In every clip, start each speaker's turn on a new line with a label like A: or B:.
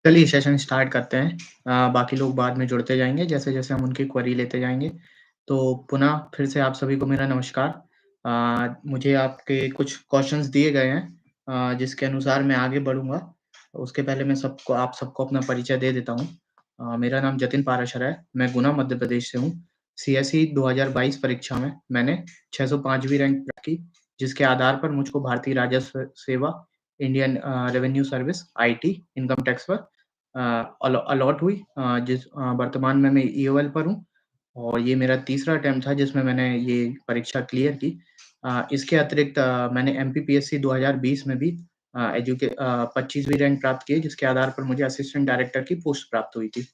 A: चलिए session start करते हैं। बाकी लोग बाद में जुड़ते जाएँगे जैसे-जैसे हम उनकी क्वेरी लेते जाएँगे। तो पुनः फिर से आप सभी को मेरा नमस्कार। मुझे आपके कुछ क्वेश्चन्स दिए गए हैं जिसके अनुसार मैं आगे बढ़ूँगा। उसके पहले मैं आप सबको अपना परिचय दे देता हूँ। मेरा नाम जतिन पाराशर है, मैं गुना मध्य प्रदेश से हूँ। सीएसई 2022 परीक्षा में मैंने 605वीं रैंक प्राप्त की, जिसके आधार पर मुझको भारतीय राजस्व सेवा, Indian revenue service, IT, income tax पर अलॉट हुई वर्तमान में मैं ईओएल पर हूँ और ये मेरा तीसरा अटेम्प्ट था जिसमें मैंने ये परीक्षा क्लियर की। इसके अतिरिक्त मैंने एमपीपीएससी 2020 में भी 25वीं रैंक प्राप्त की है जिसके आधार पर मुझे असिस्टेंट डायरेक्टर की पोस्ट प्राप्त हुई थी।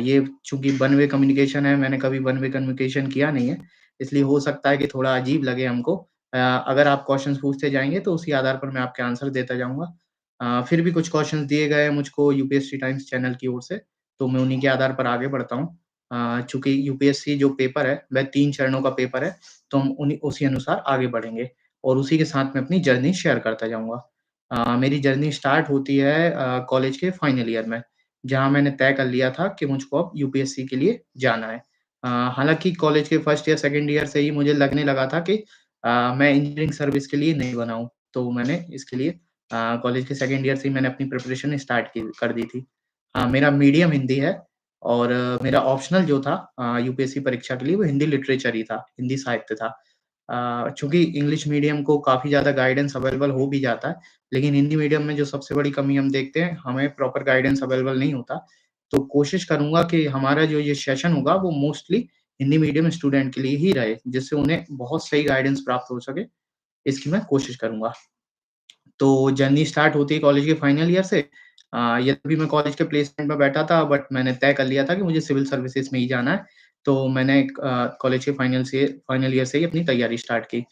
A: ये चूँकि वन वे कम्युनिकेशन है, मैंने कभी वन वे कम्युनिकेशन किया नहीं है, इसलिए हो सकता है कि थोड़ा अजीब लगे हमको। अगर आप क्वेश्चन्स पूछते जाएँगे तो उसी आधार पर मैं आपके आंसर देता जाऊँगा। फिर भी कुछ क्वेश्चन्स दिए गए हैं मुझको यूपीएससी टाइम्स चैनल की ओर से, तो मैं उन्हीं के आधार पर आगे बढ़ता हूँ। चूँकि यूपीएससी जो पेपर है, वह 3 चरणों का पेपर है, तो हम उसी अनुसार आगे बढ़ेंगे और उसी के साथ मैं अपनी जर्नी शेयर करता जाऊँगा। मेरी जर्नी स्टार्ट होती है कॉलेज के फाइनल ईयर में। जहाँ मैंने तय कर लिया था कि मुझको अब यूपीएससी के लिए जाना है। हालाँकि कॉलेज के फर्स्ट ईयर, सेकंड ईयर से ही मुझे लगने लगा था कि मैं इंजीनियरिंग सर्विस के लिए नहीं बना हूँ। तो मैंने इसके लिए कॉलेज के सेकंड ईयर से ही मैंने अपनी प्रिपरेशन स्टार्ट की कर दी थी। मेरा मीडियम हिंदी है और मेरा ऑप्शनल जो था यूपीएससी परीक्षा के लिए वो हिंदी लिटरेचर ही था, हिंदी साहित्य था। चूँकि इंग्लिश मीडियम को काफ़ी ज़्यादा गाइडेंस अवेलेबल हो भी जाता है, लेकिन हिंदी मीडियम में जो सबसे बड़ी कमी हम देखते हैं, हमें प्रॉपर गाइडेंस अवेलेबल नहीं होता। तो कोशिश करूँगा कि हमारा जो ये सेशन होगा, वो मोस्टली हिंदी मीडियम स्टूडेंट के लिए ही रहे, जिससे उन्हें बहुत सही गाइडेंस प्राप्त हो सके, इसकी मैं कोशिश करूँगा। तो जर्नी स्टार्ट होती है कॉलेज के फाइनल ईयर से। यद्यपि मैं कॉलेज के प्लेसमेंट में बैठा था, बट मैंने तय कर लिया था कि मुझे सिविल सर्विसेज़ में ही जाना है। तो मैंने कॉलेज के फाइनल ईयर से ही अपनी तैयारी स्टार्ट की।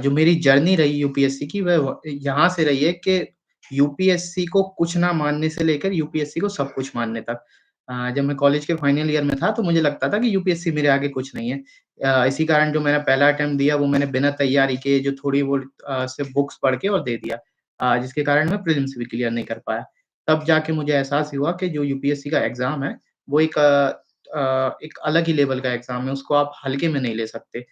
A: जो मेरी जर्नी रही यूपीएससी की वह यहाँ से रही है कि यूपीएससी को कुछ ना मानने से लेकर यूपीएससी को सब कुछ मानने तक। जब मैं कॉलेज के फाइनल ईयर में था तो मुझे लगता था कि यूपीएससी मेरे आगे कुछ नहीं है। इसी कारण जो मैंने पहला अटेम्प्ट दिया वो मैंने बिना तैयारी के जो थोड़ी बहुत सिर्फ़ बुक्स पढ़ के और दे दिया। जिसके कारण मैं प्रीलिम्स भी क्लियर नहीं कर पाया। तब जाके मुझे एहसास हुआ कि जो यूपीएससी का एग्ज़ाम है वो एक अलग ही लेवल का एग्ज़ाम है, उसको आप हल्के में नहीं ले सकते।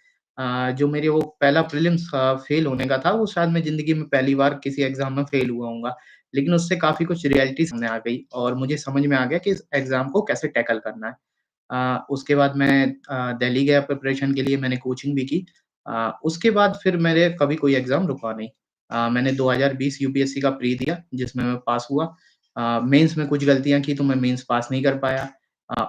A: जो मेरे वो पहला प्रीलिम्स फ़ेल होने का था, वो शायद मैं ज़िंदगी में पहली बार किसी एग्ज़ाम में फ़ेल हुआ होऊँगा। लेकिन उससे काफ़ी कुछ रियलिटी सामने आ गई और मुझे समझ में आ गया कि इस एग्ज़ाम को कैसे टैकल करना है। उसके बाद मैं दिल्ली गया प्रिपरेशन के लिए, मैंने कोचिंग भी की। उसके बाद फिर मेरे कभी कोई एग्ज़ाम रुका नहीं। मैंने 2020 यूपीएससी का प्री दिया, जिसमें मैं पास हुआ। मेंस में कुछ गलतियाँ की, तो मैं मेंस पास नहीं कर पाया।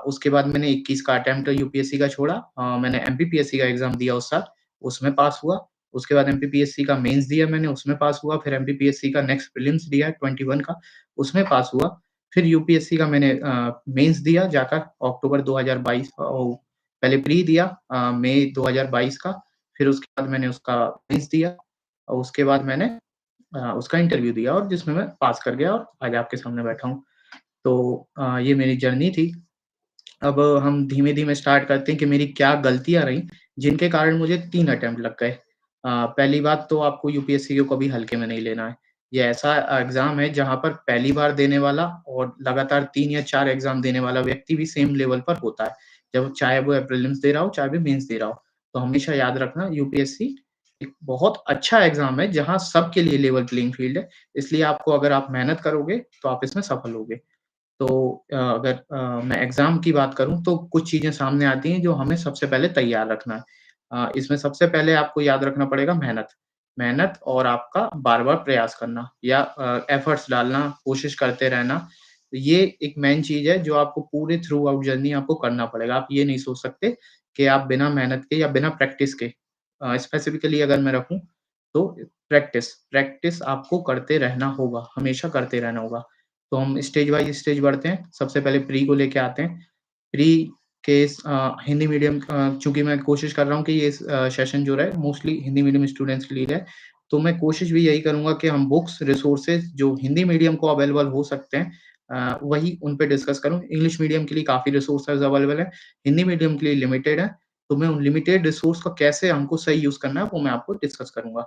A: उसके बाद मैंने 21 का अटेम्प्ट यूपीएससी का छोड़ा। मैंने एमपीपीएससी का एग्ज़ाम दिया उस साल, उसमें पास हुआ। उसके बाद एमपीपीएससी का मेंस दिया मैंने, उसमें पास हुआ। फिर एमपीपीएससी का नेक्स्ट प्रीलिम्स दिया 21 का, उसमें पास हुआ। फिर यूपीएससी का मैंने मेंस दिया जाकर अक्टूबर 2022 पहले प्री दिया मई 2022 का, फिर उसके बाद मैंने उसका मेंस दिया और उसके बाद मैंने उसका इंटरव्यू दिया और जिसमें मैं पास कर गया और आज आपके सामने बैठा हूँ। तो ये मेरी जर्नी थी। अब हम धीमे-धीमे स्टार्ट करते हैं कि मेरी क्या गलतियाँ रहीं, जिनके कारण मुझे 3 अटेम्प्ट लग गए। पहली बात तो आपको यूपीएससी को कभी हल्के में नहीं लेना है। ये ऐसा एग्ज़ाम है जहाँ पर पहली बार देने वाला और लगातार 3 या 4 एग्ज़ाम देने वाला व्यक्ति भी सेम लेवल पर होता है। जब चाहे वो प्रीलिम्स दे रहा हो, चाहे वो मेंस दे रहा हो। तो हमेशा याद रखना यूपीएससी एक बहुत अच्छा एग्ज़ाम है जहाँ सबके लिए लेवल प्लेइंग फील्ड है। इसलिए आपको अगर आप मेहनत करोगे, तो आप इसमें सफल होगे। तो अगर मैं एग्ज़ाम की बात करूँ तो कुछ चीज़ें सामने आती हैं जो हमें सबसे पहले तैयार रखना है। इसमें सबसे पहले आपको याद रखना पड़ेगा मेहनत। मेहनत और आपका बार-बार प्रयास करना या एफ़र्ट्स डालना, कोशिश करते रहना। ये एक मेन चीज़ है जो आपको पूरे थ्रू आउट जर्नी आपको करना पड़ेगा। आप ये नहीं सोच सकते कि आप बिना मेहनत के या बिना प्रैक्टिस के स्पेसिफ़िकली अगर मैं रखूँ तो प्रैक्टिस आपको करते रहना होगा, हमेशा करते रहना होगा। तो हम स्टेज बाय स्टेज बढ़ते हैं। सबसे पहले प्री को लेके आते हैं। प्री के हिंदी मीडियम चूँकि मैं कोशिश कर रहा हूँ कि ये सेशन जो रहे मोस्टली हिंदी मीडियम स्टूडेंट्स के लिए रहे। तो मैं कोशिश भी यही करूँगा कि हम बुक्स, रिसोर्सेज़ जो हिंदी मीडियम को अवेलेबल हो सकते हैं वही उन पे डिस्कस करूँ। इंग्लिश मीडियम के लिए काफ़ी रिसोर्सेज़ अवेलेबल हैं। हिंदी मीडियम के लिए लिमिटेड है। तो मैं उन लिमिटेड रिसोर्स का कैसे हमको सही यूज़ करना है वो मैं आपको डिस्कस करूँगा।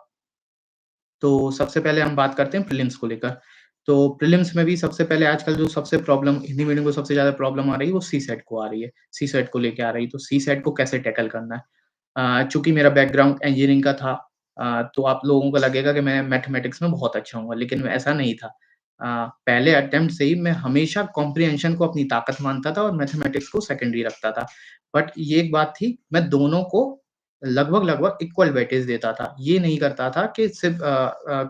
A: तो सबसे पहले हम बात करते हैं प्रीलिम्स को लेकर। तो प्रीलिम्स में भी सबसे पहले आजकल जो सबसे प्रॉब्लम हिंदी मीडियम को सबसे ज़्यादा प्रॉब्लम आ रही है, वो सीसेट को आ रही है। सीसेट को लेके आ रही है, तो सीसेट को कैसे टैकल करना है? चूँकि मेरा बैकग्राउंड इंजीनियरिंग का था तो आप लोगों को लगेगा कि मैं मैथमेटिक्स में बहुत अच्छा हूँगा, लेकिन ऐसा नहीं था। पहले अटेम्प्ट से ही मैं हमेशा कॉम्प्रिहेंशन को अपनी ताकत मानता था और मैथमेटिक्स को सेकेंडरी रखता था। बट ये एक बात थी, मैं दोनों को लगभग-लगभग इक्वल वेटेज देता था। ये नहीं करता था कि सिर्फ़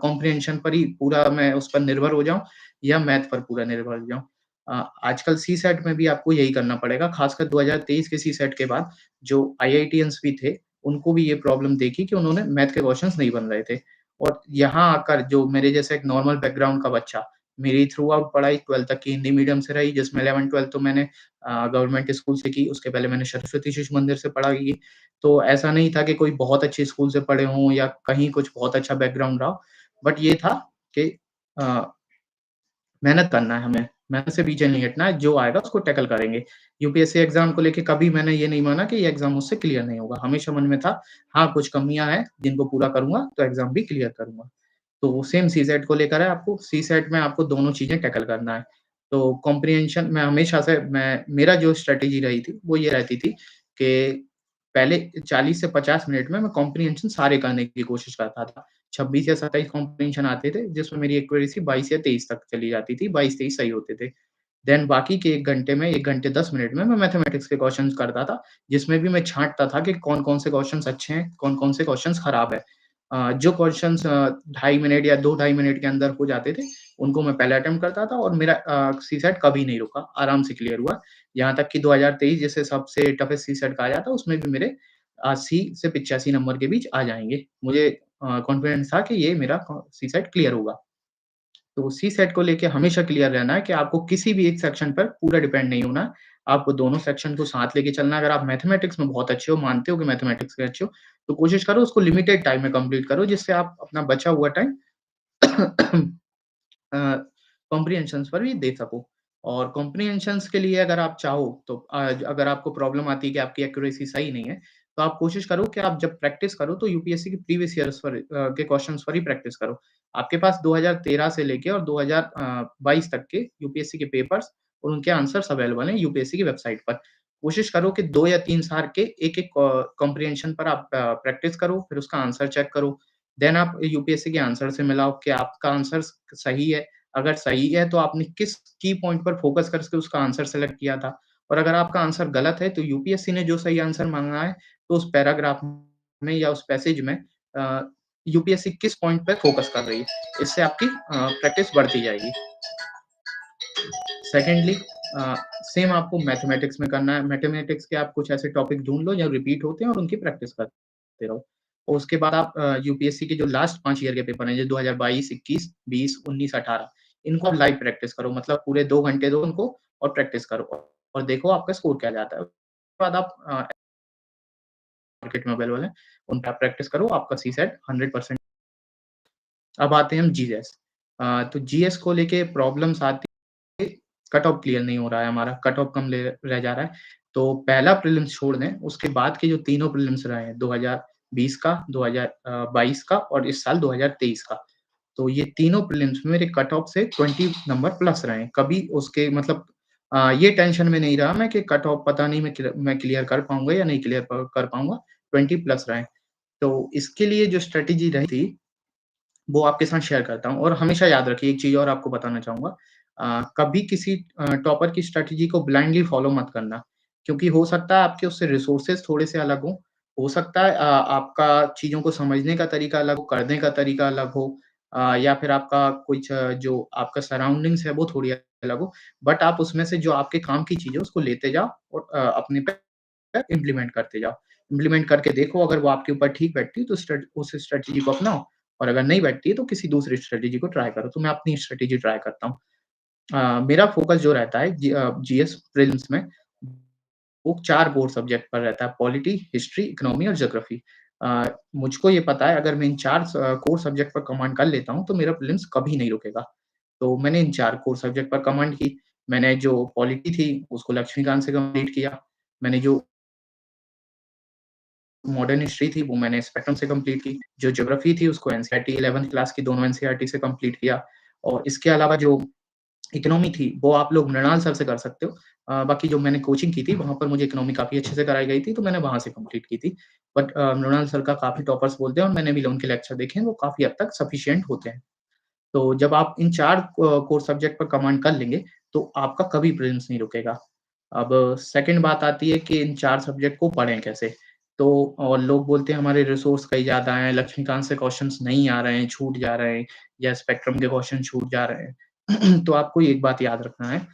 A: कॉम्प्रिहेंशन पर ही पूरा मैं उस पर निर्भर हो जाऊँ या मैथ पर पूरा निर्भर हो जाऊँ। आजकल सीसेट में भी आपको यही करना पड़ेगा, खासकर 2023 के सीसेट के बाद जो आईआईटीयंस भी थे, उनको भी ये प्रॉब्लम देखी कि उन्होंने मैथ के क्वेश्चन्स नहीं बन रहे थे। और यहाँ आकर जो मेरे जैसे एक नॉर्मल बैकग्राउंड का बच्चा, मेरी थ्रू आउट पढ़ाई 12th तक की हिंदी मीडियम से रही, जिसमें 11th-12th तो मैंने गवर्नमेंट स्कूल से की, उसके पहले मैंने सरस्वती शिशु मंदिर से पढ़ाई की। तो ऐसा नहीं था कि कोई बहुत अच्छे स्कूल से पढ़े हों या कहीं कुछ बहुत अच्छा बैकग्राउंड रहा हो। बट ये था कि अ, मेहनत करना है हमें, मेहनत से पीछे नहीं हटना है, जो आएगा उसको टैकल करेंगे। यूपीएससी एग्ज़ाम को लेके कभी मैंने ये नहीं माना कि ये एग्ज़ाम मुझसे क्लियर नहीं होगा। हमेशा मन में था, हाँ, कुछ कमियाँ हैं, जिनको पूरा करूँगा, तो एग्ज़ाम भी क्लियर करूँगा। तो सेम सीसेट को लेकर है आपको, सीसेट में आपको दोनों चीज़ें टैकल करना है। तो कॉम्प्रिहेंशन मैं हमेशा से मैं मेरा जो स्ट्रैटेजी रही थी, वो ये रहती थी कि पहले 40 से 50 मिनट में मैं कॉम्प्रिहेंशन सारे करने की कोशिश करता था। 26 या 27 कॉम्प्रिहेंशन आते थे, जिसमें मेरी एक्यूरेसी 22 या 23 तक चली जाती थी, 22-23 सही होते थे। देन बाकी के 1 घंटे में 1 घंटे 10 मिनट में मैं मैथमेटिक्स के क्वेश्चन्स करता था, जिसमें भी मैं छाँटता था कि कौन-कौन से क्वेश्चन्स अच्छे हैं, कौन-कौन से क्वेश्चन्स खराब है। जो क्वेश्चन्स ढाई मिनट या 2 ढाई मिनट के अंदर हो जाते थे, उनको मैं पहले अटेम्प्ट करता था और मेरा सीसेट कभी नहीं रुका, आराम से क्लियर हुआ। यहाँ तक कि 2023 जिसे सबसे टफेस्ट सीसेट कहा जाता है, उसमें भी मेरे 80 से 85 नंबर के बीच आ जाएँगे। मुझे कॉन्फिडेंस था कि ये मेरा सीसेट क्लियर होगा। तो सी-सेट को लेके हमेशा क्लियर रहना है कि आपको किसी भी एक सेक्शन पर पूरा डिपेंड नहीं होना है। आपको दोनों सेक्शन को साथ लेके चलना है। अगर आप मैथमेटिक्स में बहुत अच्छे हो, मानते हो कि मैथमेटिक्स में अच्छे हो, तो कोशिश करो उसको लिमिटेड टाइम में कंप्लीट करो, जिससे आप अपना बचा हुआ टाइम अ, कॉम्प्रिहेंशन्स पर भी दे सको। और कॉम्प्रिहेंशन्स के लिए अगर आप चाहो तो अगर आपको प्रॉब्लम आती है कि आपकी एक्यूरेसी सही नहीं है, तो आप कोशिश करो कि आप जब प्रैक्टिस करो तो यूपीएससी के प्रीवियस ईयर्स पर के क्वेश्चन्स पर ही प्रैक्टिस करो। आपके पास 2013 से लेके और 2022 तक के यूपीएससी के पेपर्स और उनके आंसर्स अवेलेबल हैं यूपीएससी की वेबसाइट पर। कोशिश करो कि 2 या 3 साल के एक-एक कॉम्प्रिहेंशन पर आप प्रैक्टिस करो, फिर उसका आंसर चेक करो। देन आप यूपीएससी के आंसर से मिलाओ कि आपका आंसर सही है। अगर सही है तो आपने किस की पॉइंट पर फोकस करके उसका आंसर सेलेक्ट किया था। और अगर आपका आंसर गलत है तो यूपीएससी ने जो सही आंसर माँगा है, तो उस पैराग्राफ में या उस पैसेज में अ, यूपीएससी किस पॉइंट पे फोकस कर रही है। इससे आपकी प्रैक्टिस बढ़ती जाएगी। सेकंडली सेम आपको मैथमेटिक्स में करना है। मैथमेटिक्स के आप कुछ ऐसे टॉपिक ढूँढ लो जो रिपीट होते हैं और उनकी प्रैक्टिस करते रहो। और उसके बाद आप यूपीएससी के जो लास्ट 5 ईयर के पेपर हैं, जैसे 2022, 21, 20, 19, 18 इनको आप लाइव प्रैक्टिस करो। मतलब पूरे 2 घंटे दो उनको और प्रैक्टिस करो और देखो आपका स्कोर क्या जाता है। उसके बाद आप मार्केट में अवेलेबल है, उन पे आप प्रैक्टिस करो, आपका सीसेट 100% अब आते हैं हम जीएस। तो जीएस को लेके प्रॉब्लम्स आती कट ऑफ क्लियर नहीं हो रहा है हमारा, कट ऑफ कम ले रह जा रहा है। तो पहला प्रीलिम्स छोड़ दें, उसके बाद के जो तीनों प्रीलिम्स रहे हैं 2020 का, 2022 का और इस साल 2023 का। तो ये तीनों प्रीलिम्स में मेरे कट ऑफ से 20 नंबर प्लस रहे हैं। कभी उसके मतलब ये टेंशन में नहीं रहा मैं कि कट ऑफ पता नहीं मैं क्लियर कर पाऊँगा या नहीं क्लियर कर पाऊँगा, 20 प्लस रहे हैं। तो इसके लिए जो स्ट्रैटेजी रही थी वो आपके साथ शेयर करता हूँ और हमेशा याद रखिए एक चीज़ और आपको बताना चाहूँगा कभी किसी टॉपर की स्ट्रैटेजी को ब्लाइंडली फॉलो मत करना, क्योंकि हो सकता है आपके उससे रिसोर्सेज़ थोड़े से अलग हों, हो सकता है आपका चीज़ों को समझने का तरीका अलग हो, करने का तरीका अलग हो या फिर आपका कुछ जो आपका सराउंडिंग्स है वो थोड़ी अलग हो, बट आप उसमें से जो आपके काम की चीज़ है उसको लेते जाओ और अपने पे इम्प्लीमेंट करते जाओ। इम्प्लीमेंट करके देखो अगर वो आपके ऊपर ठीक बैठती है तो उस स्ट्रैटेजी को अपनाओ और अगर नहीं बैठती है तो किसी दूसरी स्ट्रैटेजी को ट्राई करो। तो मैं अपनी स्ट्रैटेजी ट्राई करता हूँ। मेरा फ़ोकस जो रहता है जीएस प्रीलिम्स में वो 4 कोर सब्जेक्ट पर रहता है पॉलिटी, हिस्ट्री, इकोनॉमी और ज्योग्राफी। मुझको ये पता है अगर मैं इन 4 कोर सब्जेक्ट पर कमांड कर लेता हूँ तो मेरा प्रीलिम्स कभी नहीं रुकेगा। तो मैंने इन 4 कोर सब्जेक्ट पर कमांड की। मैंने जो पॉलिटी थी उसको लक्ष्मीकांत से कंप्लीट किया। मैंने जो मॉडर्न हिस्ट्री थी वो मैंने स्पेक्ट्रम से कंप्लीट की। जो ज्योग्राफी थी उसको एनसीईआरटी 11th क्लास की दोनों एनसीईआरटी से कंप्लीट किया और इसके अलावा जो इकोनॉमी थी, वो आप लोग मृणाल सर से कर सकते हो। बाकी जो मैंने कोचिंग की थी, वहाँ पर मुझे इकोनॉमी काफ़ी अच्छे से कराई गई थी, तो मैंने वहाँ से कंप्लीट की थी। बट मृणाल सर का काफ़ी टॉपर्स बोलते हैं और मैंने भी उनके लेक्चर देखे हैं, वो काफ़ी हद तक सफिशिएंट होते हैं। तो जब आप इन 4 कोर सब्जेक्ट पर कमांड कर लेंगे, तो आपका कभी प्रीलिम्स नहीं रुकेगा। अब सेकंड बात आती है कि इन 4 सब्जेक्ट को पढ़ें कैसे? तो और लोग बोलते हैं हमारे रिसोर्स कहीं ज़्यादा हैं, लक्ष्मीकांत से क्वेश्चन्स नहीं आ रहे हैं, छूट जा रहे हैं या स्पेक्ट्रम के क्वेश्चन छूट जा रहे हैं। तो आपको एक बात याद रखना है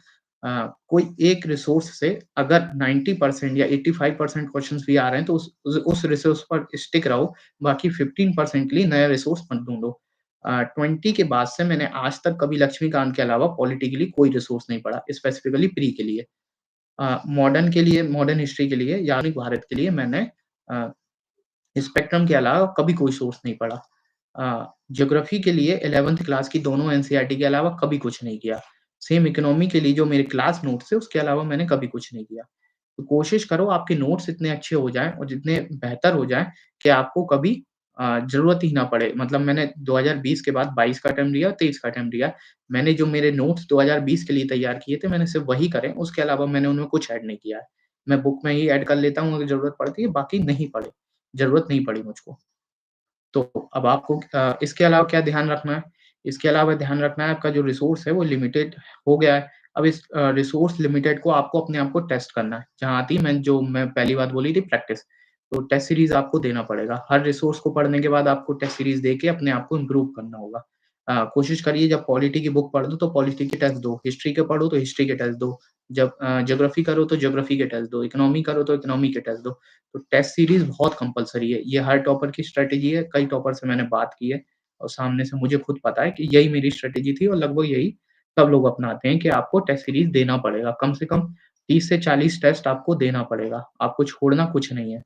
A: कोई एक रिसोर्स से अगर 90% या 85% क्वेश्चन्स भी आ रहे हैं तो उस रिसोर्स पर स्टिक रहो, बाकी 15% के लिए नया रिसोर्स मत ढूँढो। 20 के बाद से मैंने आज तक कभी लक्ष्मीकांत के अलावा पॉलिटी के लिए कोई रिसोर्स नहीं पढ़ा, स्पेसिफिकली प्री के लिए। मॉडर्न के लिए मॉडर्न हिस्ट्री के लिए या आधुनिक भारत के लिए मैंने अ, स्पेक्ट्रम के अलावा कभी कोई सोर्स नहीं पढ़ा। ज्योग्राफी के लिए 11th क्लास की दोनों एनसीईआरटी के अलावा कभी कुछ नहीं किया। सेम इकोनॉमी के लिए जो मेरे क्लास नोट्स थे उसके अलावा मैंने कभी कुछ नहीं किया। तो कोशिश करो आपके नोट्स इतने अच्छे हो जाएँ और जितने बेहतर हो जाएँ कि आपको कभी ज़रूरत ही ना पड़े। मतलब मैंने 2020 के बाद 22 का अटेम्प्ट दिया, 23 का अटेम्प्ट दिया। मैंने जो मेरे नोट्स 2020 के लिए तैयार किए थे, मैंने सिर्फ़ वही करे, उसके अलावा मैंने उनमें कुछ ऐड नहीं किया है। मैं बुक में ही ऐड कर लेता हूँ अगर ज़रूरत पड़ती है, बाकी नहीं पड़े, ज़रूरत नहीं पड़ी मुझको। तो अब आपको इसके अलावा क्या ध्यान रखना है? इसके अलावा ध्यान रखना है आपका जो रिसोर्स है वो लिमिटेड हो गया है। अब इस रिसोर्स लिमिटेड को आपको अपने आप को टेस्ट करना है। जहाँ आती है मैं पहली बात बोली थी प्रैक्टिस। तो टेस्ट सीरीज़ आपको देना पड़ेगा। हर रिसोर्स को पढ़ने के बाद आपको टेस्ट सीरीज़ देके अपने आप को इम्प्रूव करना होगा। कोशिश करिए जब पॉलिटी की बुक पढ़ दो तो पॉलिटी के टेस्ट दो, हिस्ट्री के पढ़ो तो हिस्ट्री के टेस्ट दो, जब ज्योग्राफी करो तो ज्योग्राफी के टेस्ट दो, इकोनॉमी करो तो इकोनॉमी के टेस्ट दो। तो टेस्ट सीरीज़ बहुत कंपल्सरी है। ये हर टॉपर की स्ट्रैटेजी है, कई टॉपर से मैंने बात की है और सामने से मुझे खुद पता है कि यही मेरी स्ट्रैटेजी थी और लगभग यही सब लोग अपनाते हैं कि आपको टेस्ट सीरीज़ देना पड़ेगा। कम से कम 30 से 40 टेस्ट आपको देना पड़ेगा, आपको छोड़ना कुछ नहीं है।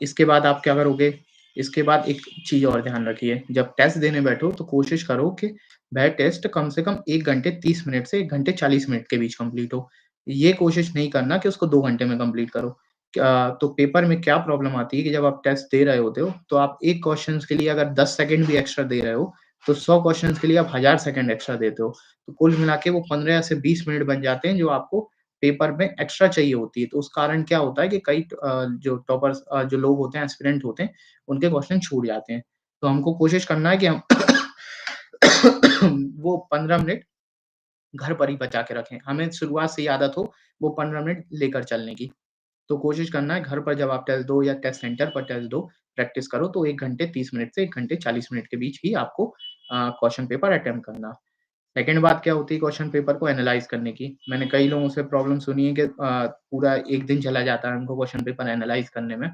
A: इसके बाद आप क्या करोगे? इसके बाद एक चीज़ और ध्यान रखिए, जब टेस्ट देने बैठो तो कोशिश करो कि वह टेस्ट कम से कम 1 घंटे 30 मिनट से 1 घंटे 40 मिनट के बीच कंप्लीट हो। ये कोशिश नहीं करना कि उसको 2 घंटे में कंप्लीट करो। तो पेपर में क्या प्रॉब्लम आती है कि जब आप टेस्ट दे रहे होते हो, तो आप 1 क्वेश्चन्स के लिए अगर 10 सेकंड भी एक्स्ट्रा दे रहे हो, तो 100 क्वेश्चन्स के लिए आप 1000 सेकंड एक्स्ट्रा देते हो। तो कुल मिला के वो 15 से 20 मिनट बन जाते हैं, जो आपको पेपर में एक्स्ट्रा चाहिए होती है। तो उस कारण क्या होता है कि जो टॉपर्स जो लोग होते हैं, एस्पिरेंट होते हैं, उनके क्वेश्चन छूट जाते हैं। तो हमको कोशिश करना है कि हम वो 15 मिनट घर पर ही बचा के रखें। हमें शुरुआत से ही आदत हो, वो 15 मिनट लेकर चलने की। तो कोशिश करना है घर पर जब आप टेस्ट दो या टेस्ट सेंटर पर टेस्ट दो, प्रैक्टिस करो तो 1 घंटे 30 मिनट से 1 घंटे 40 मिनट के बीच ही आपको क्वेश्चन पेपर अटेम्प्ट करना। सेकंड बात क्या होती है क्वेश्चन पेपर को एनालाइज़ करने की। मैंने कई लोगों से प्रॉब्लम सुनी है कि पूरा 1 दिन चला जाता है उनको क्वेश्चन पेपर एनालाइज़ करने में।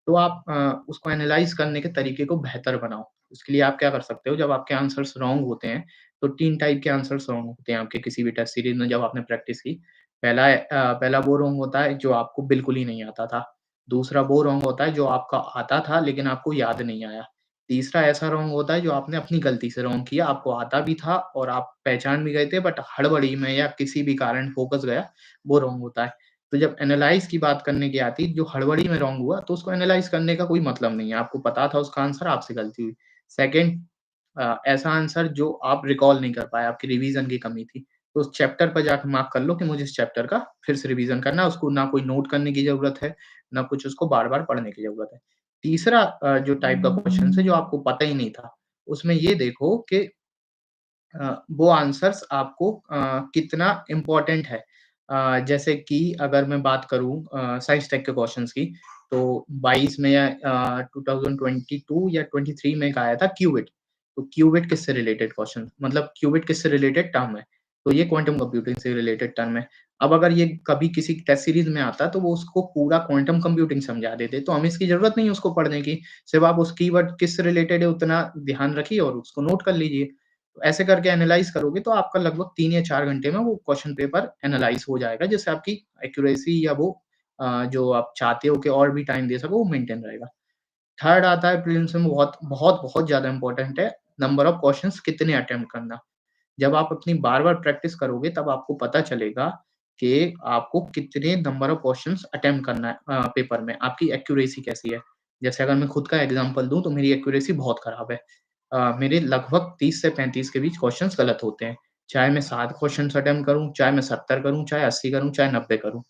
A: तो आप उसको एनालाइज़ करने के तरीके को बेहतर बनाओ। उसके लिए आप क्या कर सकते हो जब आपके आंसर्स रॉन्ग होते हैं, तो 3 टाइप के आंसर्स रॉन्ग होते हैं आपके किसी भी टेस्ट सीरीज़ में जब आपने प्रैक्टिस की। पहला वो रॉन्ग होता है जो आपको बिल्कुल ही नहीं आता था। दूसरा वो रॉन्ग होता है जो आपका आता था लेकिन आपको याद नहीं आया। तीसरा ऐसा रॉन्ग होता है जो आपने अपनी गलती से रॉन्ग किया, आपको आता भी था और आप पहचान भी गए थे बट हड़बड़ी में या किसी भी कारण फ़ोकस गया, वो रॉन्ग होता है। तो जब एनालाइज़ की बात करने की आती, जो हड़बड़ी में रॉन्ग हुआ, तो उसको एनालाइज़ करने का कोई मतलब नहीं है। आपको पता था उसका आंसर, आपसे गलती हुई। सेकंड ऐसा आंसर जो आप रिकॉल नहीं कर पाए, आपकी रिवीज़न की कमी थी। तो उस चैप्टर पर जाके मार्क कर लो कि मुझे इस चैप्टर का फिर से रिवीज़न करना है, उसको ना कोई नोट करने की ज़रूरत है, ना कुछ उसको बार-बार पढ़ने की ज़रूरत है। तीसरा जो टाइप का क्वेश्चन्स है, जो आपको पता ही नहीं था, उसमें ये देखो कि वो आंसर्स आपको कितना इम्पोर्टेंट है। जैसे कि अगर मैं बात करूँ साइंस टेक के क्वेश्चन्स की, तो 22 में या 2022 या 23 में एक आया था क्यूबिट। तो क्यूबिट किससे रिलेटेड क्वेश्चन मतलब क्यूबिट किससे रिलेटेड टर्म है। तो ये क्वांटम कंप्यूटिंग से रिलेटेड टर्म है। अब अगर ये कभी किसी टेस्ट सीरीज़ में आता, तो वो उसको पूरा क्वांटम कंप्यूटिंग समझा देते, तो हमें इसकी ज़रूरत नहीं है उसको पढ़ने की। सिर्फ़ आप उस कीवर्ड किससे रिलेटेड है उतना ध्यान रखिए और उसको नोट कर लीजिए। तो ऐसे करके एनालाइज़ करोगे तो आपका लगभग 3 या 4 घंटे में वो क्वेश्चन पेपर एनालाइज़ हो जाएगा, जिससे आपकी एक्यूरेसी या वो जो आप चाहते हो कि और भी टाइम दे सको, वो मेंटेन रहेगा। थर्ड आता है प्रीलिम्स में बहुत ज़्यादा इम्पोर्टेंट है, नंबर ऑफ क्वेश्चन्स कितने अटेम्प्ट करना। जब आप अपनी बार-बार प्रैक्टिस करोगे तब आपको पता चलेगा कि आपको कितने नंबर ऑफ क्वेश्चन्स अटेम्प्ट करना है पेपर में, आपकी एक्यूरेसी कैसी है। जैसे अगर मैं खुद का एग्ज़ाम्पल दूँ तो मेरी एक्यूरेसी बहुत खराब है। मेरे लगभग 30 से 35 के बीच क्वेश्चन्स गलत होते हैं। चाहे मैं 7 क्वेश्चन्स अटेम्प्ट करूँ, चाहे मैं 70 करूँ, चाहे 80 करूँ, चाहे 90 करूँ।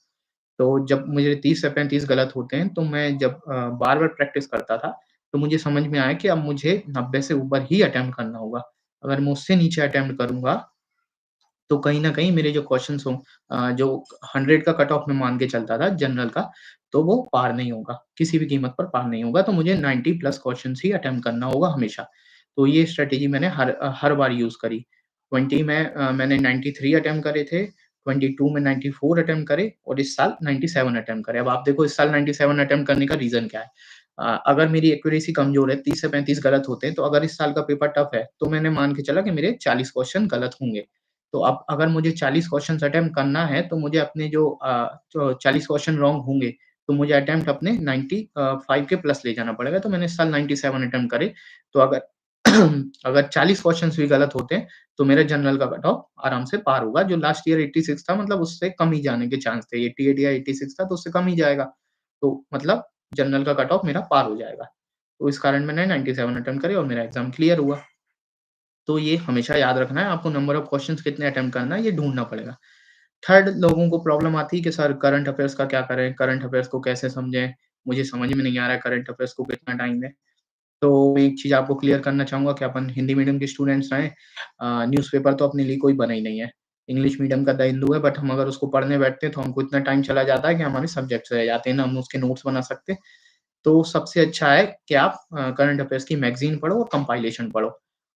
A: तो जब मुझे 30 से 35 गलत होते हैं, तो मैं जब बार-बार प्रैक्टिस करता था, तो मुझे समझ में आया कि अब मुझे 90 से ऊपर ही अटेम्प्ट करना होगा। अगर मैं उससे नीचे अटेम्प्ट करूँगा, तो कहीं न कहीं मेरे जो क्वेश्चन्स जो 100 का कट ऑफ मैं मान के चलता था जनरल का, तो वो पार नहीं होगा, किसी भी कीमत पर पार नहीं होगा, तो मुझे 90 प्लस क्वेश्चन्स ही अटेम्प्ट करना होगा हमेशा। तो ये स्ट्रैटेजी मैंने हर बार यूज़ करी। 20 में मैंने 93 अटेम्प्ट करे थे, 22 में 94 अटेम्प्ट करे और इस साल 97 अटेम्प्ट करे। अब आप देखो इस साल 97 अटेम्प्ट करने का रीज़न क्या है? अगर मेरी एक्यूरेसी कमज़ोर है, 30 से 35 गलत होते हैं, तो अगर इस साल का पेपर टफ है, तो मैंने मान के चला कि मेरे 40 क्वेश्चन गलत होंगे। तो अब अगर मुझे 40 क्वेश्चन्स अटेम्प्ट करना है, तो मुझे अपने जो 40 क्वेश्चन रॉन्ग होंगे, तो मुझे अटेम्प्ट अपने 5 के प्लस ले जाना पड़ेगा, तो मैंने इस साल 97 अटेम्प्ट करे। तो अगर अगर 40 क्वेश्चन्स भी गलत होते हैं, तो मेरा जनरल का कट ऑफ आराम से पार होगा, जो लास्ट ईयर 86 था मतलब उससे कम ही जाने के चांस थे। 88 या 86 था, तो उससे कम ही जाएगा। तो मतलब जनरल का कट ऑफ मेरा पार हो जाएगा। तो इस कारण मैंने 97 अटेम्प्ट करे और मेरा एग्ज़ाम क्लियर हुआ। तो ये हमेशा याद रखना है, आपको नंबर ऑफ क्वेश्चन्स कितने अटेम्प्ट करना है, ये ढूँढना पड़ेगा। थर्ड लोगों को प्रॉब्लम आती है कि सर करंट अफ़ेयर्स का क्या करें? करंट अफ़ेयर्स को कैसे समझें? मुझे समझ में नहीं आ रहा है करंट अफ़ेयर्स को कितना टाइम दें। तो एक चीज़ आपको क्लियर करना चाहूँगा कि अपन हिंदी मीडियम के स्टूडेंट्स हैं न्यूज़पेपर तो अपने लिए कोई बना ही नहीं है। इंग्लिश मीडियम का द हिंदू है बट हम अगर उसको पढ़ने बैठते हैं तो हमको इतना टाइम चला जाता है कि हमारे सब्जेक्ट्स रह जाते हैं, ना हम उसके नोट्स बना सकते। तो सबसे अच्छा है कि आप करंट अफ़ेयर्स की मैगज़ीन पढ़ो और कंपाइलेशन पढ़ो।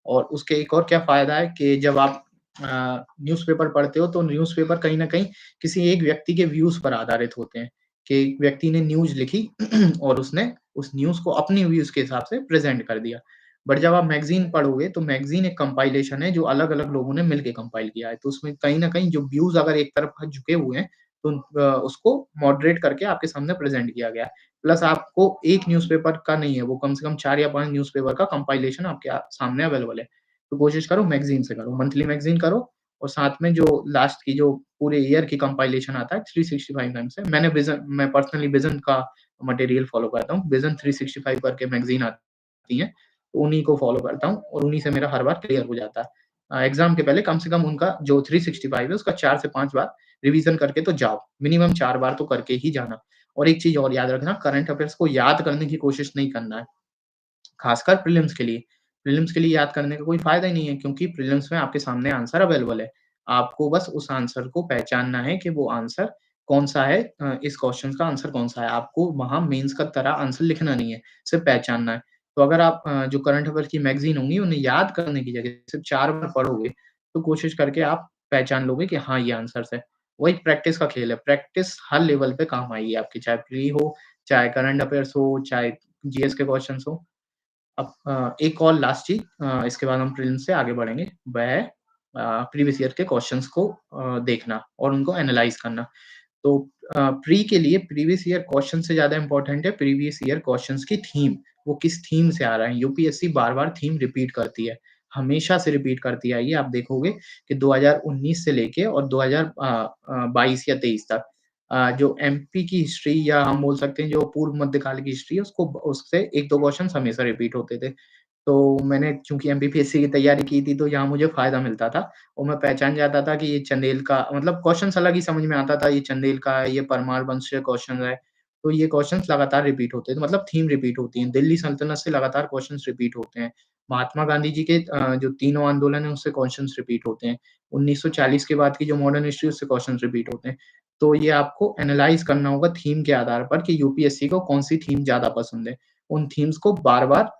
A: और उसके एक और क्या फ़ायदा है कि जब आप न्यूज़पेपर पढ़ते हो तो न्यूज़पेपर कहीं न कहीं किसी एक व्यक्ति के व्यूज़ पर आधारित होते हैं, कि एक व्यक्ति ने न्यूज़ लिखी और उसने उस न्यूज़ को अपने व्यूज़ के हिसाब से प्रेज़ेंट कर दिया। बट जब आप मैगज़ीन पढ़ोगे तो मैगज़ीन एक कंपाइलेशन है जो अलग-अलग लोगों ने मिलके कंपाइल किया है। तो उसमें कहीं न कहीं जो व्यूज़ अगर एक तरफ झुके हुए हैं, तो उसको मॉडरेट करके आपके सामने प्रेज़ेंट किया गया है। प्लस आपको एक न्यूज़पेपर का नहीं है, वो कम से कम 4 या 5 न्यूज़पेपर का कंपाइलेशन आपके सामने अवेलेबल है। तो कोशिश करो मैगज़ीन से करो, मंथली मैगज़ीन करो और साथ में जो लास्ट की जो पूरे ईयर की कंपाइलेशन आता है 365 टाइम्स है। मैं पर्सनली विज़न का मटेरियल फ़ॉलो करता हूँ। विज़न 365 करके मैगज़ीन आती है, तो उन्हीं को फ़ॉलो करता हूँ और उन्हीं से मेरा हर बार क्लियर हो जाता है। एग्ज़ाम के पहले कम से कम उनका जो 365 है उसका 4 से 5 बार रिवीज़न करके तो जाओ। मिनिमम 4 बार तो करके ही जाना। और एक चीज़ और याद रखना करंट अफ़ेयर्स को याद करने की कोशिश नहीं करना है, ख़ासकर प्रीलिम्स के लिए। प्रीलिम्स के लिए याद करने का कोई फ़ायदा ही नहीं है क्योंकि प्रीलिम्स में आपके सामने आंसर अवेलेबल है। आपको बस उस आंसर को पहचानना है कि वो आंसर कौन-सा है इस क्वेश्चन का आंसर कौन-सा है। आपको वहाँ मेंस का तरह आंसर लिखना नहीं है, सिर्फ़ पहचानना है। तो अगर आप जो करंट अफ़ेयर्स की मैगज़ीन होंगी उन्हें याद करने की जगह सिर्फ़ 4 बार पढ़ोगे, तो कोशिश करके आप पहचान लोगे कि हाँ, ये आंसर्स है। वही प्रैक्टिस का खेल है, प्रैक्टिस हर लेवल पे काम आएगी आपकी, चाहे प्री हो, चाहे करंट अफ़ेयर्स हो, चाहे जीएस के क्वेश्चन्स हो। अब एक और लास्ट चीज़ इसके बाद हम प्रीलिम्स से आगे बढ़ेंगे, वह है प्रीवियस ईयर के क्वेश्चन्स को देखना और उनको एनालाइज़ करना। तो प्री के लिए प्रीवियस ईयर क्वेश्चन से ज़्यादा इम्पोर्टेंट है प्रीवियस ईयर क्वेश्चन्स की थीम, वो किस थीम से आ रहा है। यूपीएससी बार-बार थीम रिपीट करती है, हमेशा से रिपीट करती आई है। आप देखोगे कि 2019 से लेके और 22 या 23 तक जो एमपी की हिस्ट्री या हम बोल सकते हैं जो पूर्व मध्यकाल की हिस्ट्री है उसको उससे 1-2 क्वेश्चन्स हमेशा रिपीट होते थे। तो मैंने चूँकि एमपीपीएससी की तैयारी की थी, तो यहाँ मुझे फ़ायदा मिलता था और मैं पहचान जाता था कि ये चंदेल का मतलब क्वेश्चन्स अलग ही समझ में आता था, ये चंदेल का है, ये परमार वंश से क्वेश्चन है। तो ये क्वेश्चन्स लगातार रिपीट होते हैं, तो मतलब थीम रिपीट होती है। दिल्ली सल्तनत से लगातार क्वेश्चन्स रिपीट होते हैं। महात्मा गांधी जी के जो तीनों आंदोलन हैं, उससे क्वेश्चन्स रिपीट होते हैं। 1940 के बाद की जो मॉडर्न हिस्ट्री, उससे क्वेश्चन्स रिपीट होते हैं। तो ये आपको एनालाइज़ करना होगा थीम के आधार पर कि यूपीएससी को कौन-सी थीम ज़्यादा पसंद है। उन थीम्स को बार-बार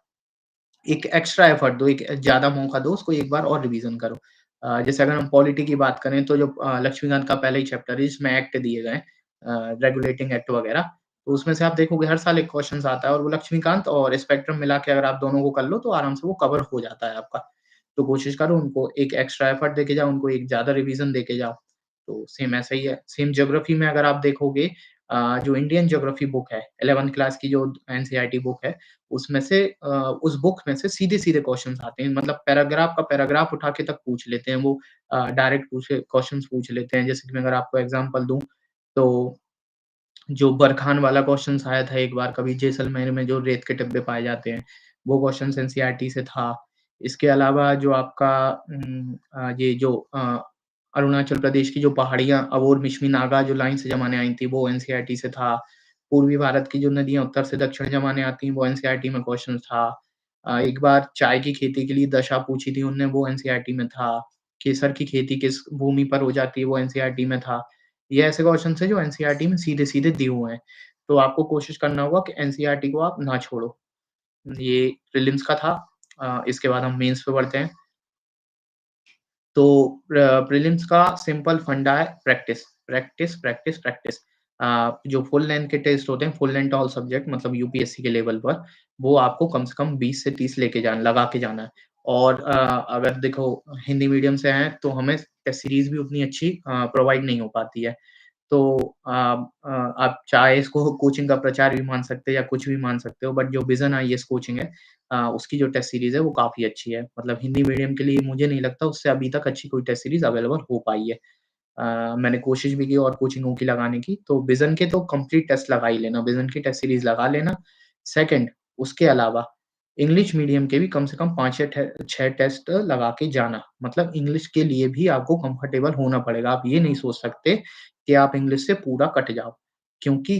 A: एक एक्स्ट्रा एफर्ट दो, एक ज़्यादा मौका दो, उसको एक बार और रिवीज़न करो। जैसे अगर हम पॉलिटी की बात करें तो जो लक्ष्मीकांत का पहला ही चैप्टर है जिसमें एक्ट दिए गए हैं रेगुलेटिंग एक्ट वगैरह, तो उसमें से आप देखोगे हर साल एक क्वेश्चन्स आता है और वो लक्ष्मीकांत और स्पेक्ट्रम मिला के अगर आप दोनों को कर लो तो आराम से वो कवर हो जाता है आपका। तो कोशिश करो उनको एक एक्स्ट्रा एफर्ट देके जाओ, उनको एक ज़्यादा रिवीज़न देके जाओ। तो सेम ऐसा ही है। सेम ज्योग्राफी में अगर आप देखोगे जो इंडियन ज्योग्राफी बुक है 11th क्लास की जो एनसीईआरटी बुक है, उसमें से उस बुक में से सीधे-सीधे क्वेश्चन्स आते हैं। मतलब पैराग्राफ का पैराग्राफ उठा के तक पूछ लेते हैं वो डायरेक्ट पूछे क्वेश्चन्स पूछ लेते हैं। जैसे कि मैं अगर आपको एग्ज़ाम्पल दूँ, तो जो बरखान वाला क्वेश्चन्स आया था एक बार कभी जैसलमेर में जो रेत के टिब्बे पाए जाते हैं, वो क्वेश्चन्स एनसीईआरटी से था। इसके अलावा जो आपका ये जो अरुणाचल प्रदेश की जो पहाड़ियाँ अबोर, मिशमी, नागा जो लाइन से ज़माने आई थी, वो एनसीईआरटी से था। पूर्वी भारत की जो नदियाँ उत्तर से दक्षिण ज़माने आती हैं, वो एनसीईआरटी में क्वेश्चन था। एक बार चाय की खेती के लिए दशा पूछी थी उनने, वो एनसीईआरटी में था। केसर की खेती किस भूमि पर हो जाती है, वो एनसीईआरटी में था। ये ऐसे क्वेश्चन्स हैं जो एनसीईआरटी में सीधे-सीधे दिए हुए हैं। तो आपको कोशिश करना होगा कि एनसीईआरटी को आप ना छोड़ो। ये प्रीलिम्स का था। इसके बाद हम मेंस पे बढ़ते हैं। तो प्रीलिम्स का सिंपल फंडा है प्रैक्टिस, प्रैक्टिस, प्रैक्टिस, प्रैक्टिस। जो फुल लेंथ के टेस्ट होते हैं, फुल लेंथ ऑल सब्जेक्ट मतलब यूपीएससी के लेवल पर, वो आपको कम से कम 20 से 30 लेके जाना लगा के जाना है। और अगर देखो हिंदी मीडियम से हैं, तो हमें टेस्ट सीरीज़ भी उतनी अच्छी प्रोवाइड नहीं हो पाती है। तो आप चाहे इसको कोचिंग का प्रचार भी मान सकते हो या कुछ भी मान सकते हो, बट जो विज़न आईएएस कोचिंग है उसकी जो टेस्ट सीरीज़ है वो काफ़ी अच्छी है। मतलब हिंदी मीडियम के लिए मुझे नहीं लगता उससे अभी तक अच्छी कोई टेस्ट सीरीज़ अवेलेबल हो पाई है। मैंने कोशिश भी की और कोचिंगों की लगाने की, तो विज़न के तो कंप्लीट टेस्ट लगा ही लेना, विज़न की टेस्ट सीरीज़ लगा लेना। सेकंड उसके अलावा इंग्लिश मीडियम के भी कम से कम 5 या 6 टेस्ट लगा के जाना। मतलब इंग्लिश के लिए भी आपको कंफर्टेबल होना पड़ेगा। आप ये नहीं सोच सकते कि आप इंग्लिश से पूरा कट जाओ, क्योंकि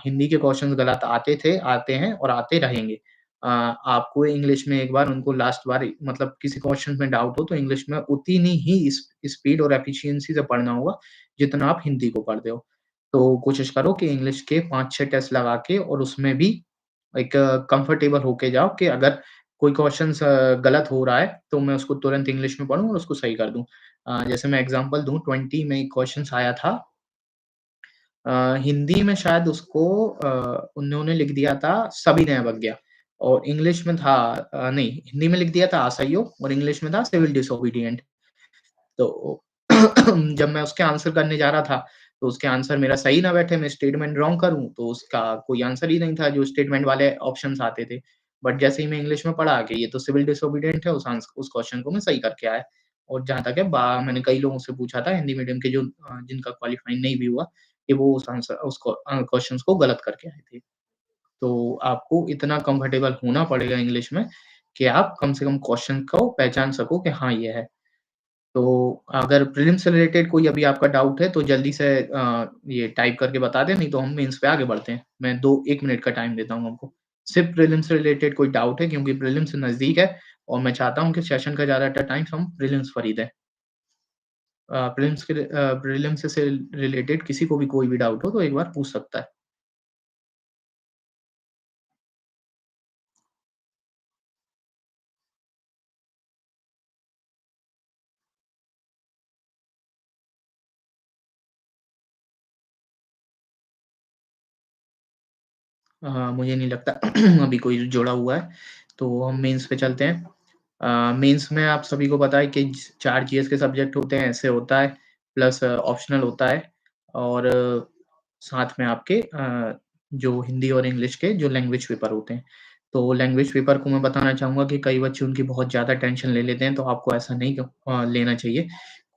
A: हिंदी के क्वेश्चन्स गलत आते थे, आते हैं और आते रहेंगे। आपको इंग्लिश में एक बार उनको लास्ट बार मतलब किसी क्वेश्चन में डाउट हो तो इंग्लिश में उतनी ही स्पीड और एफिशिएंसी से पढ़ना होगा, जितना आप हिंदी को पढ़ते हो। तो कोशिश करो कि इंग्लिश के 5-6 टेस्ट लगा के और उसमें भी एक कंफर्टेबल होके जाओ कि अगर कोई क्वेश्चन्स गलत हो रहा है, तो मैं उसको तुरंत इंग्लिश में पढ़ूँ और उसको सही कर दूँ। जैसे मैं एग्ज़ाम्पल दूँ 20 में एक क्वेश्चन्स आया था हिंदी में शायद उसको उन्होंने लिख दिया था सविनय अवज्ञा और इंग्लिश में था नहीं, हिंदी में लिख दिया था असहयोग और इंग्लिश में था सिविल डिसोबीडिएंट। तो जब मैं उसके आंसर करने जा रहा था, तो उसके आंसर मेरा सही ना बैठे, मैं स्टेटमेंट रॉन्ग करूँ, तो उसका कोई आंसर ही नहीं था, जो स्टेटमेंट वाले ऑप्शंस आते थे। बट जैसे ही मैं इंग्लिश में पढ़ा कि ये तो सिविल डिसोबीडिएंट है, उस क्वेश्चन को मैं सही करके आया। और जहाँ तक है मैंने कई लोगों से पूछा था हिंदी मीडियम के जो जिनका क्वालीफाई नहीं भी हुआ, कि वो उसको क्वेश्चन्स को गलत करके आए थे। तो आपको इतना कंफर्टेबल होना पड़ेगा इंग्लिश में, कि आप कम से कम क्वेश्चन को पहचान सको कि हाँ, ये है। तो अगर प्रीलिम्स से रिलेटेड कोई अभी आपका डाउट है तो जल्दी से ये टाइप करके बता दें, नहीं तो हम मेंस पे आगे बढ़ते हैं। मैं 1 मिनट का टाइम देता हूँ आपको। सिर्फ़ प्रीलिम्स से रिलेटेड कोई डाउट है क्योंकि प्रीलिम्स नज़दीक है और मैं चाहता हूँ कि सेशन का ज़्यादातर टाइम हम प्रीलिम्स पर ही दें। प्रीलिम्स से रिलेटेड किसी को भी कोई भी डाउट हो तो एक बार पूछ सकता है। मुझे नहीं लगता अभी कोई जुड़ा हुआ है, तो हम मेंस पे चलते हैं। मेंस में आप सभी को पता है कि 4 जीएस के सब्जेक्ट होते हैं, ऐसे होता है, प्लस ऑप्शनल होता है और साथ में आपके जो हिंदी और इंग्लिश के जो लैंग्वेज पेपर होते हैं। तो लैंग्वेज पेपर को मैं बताना चाहूँगा कि कई बच्चे उनकी बहुत ज़्यादा टेंशन ले लेते हैं, तो आपको ऐसा नहीं लेना चाहिए।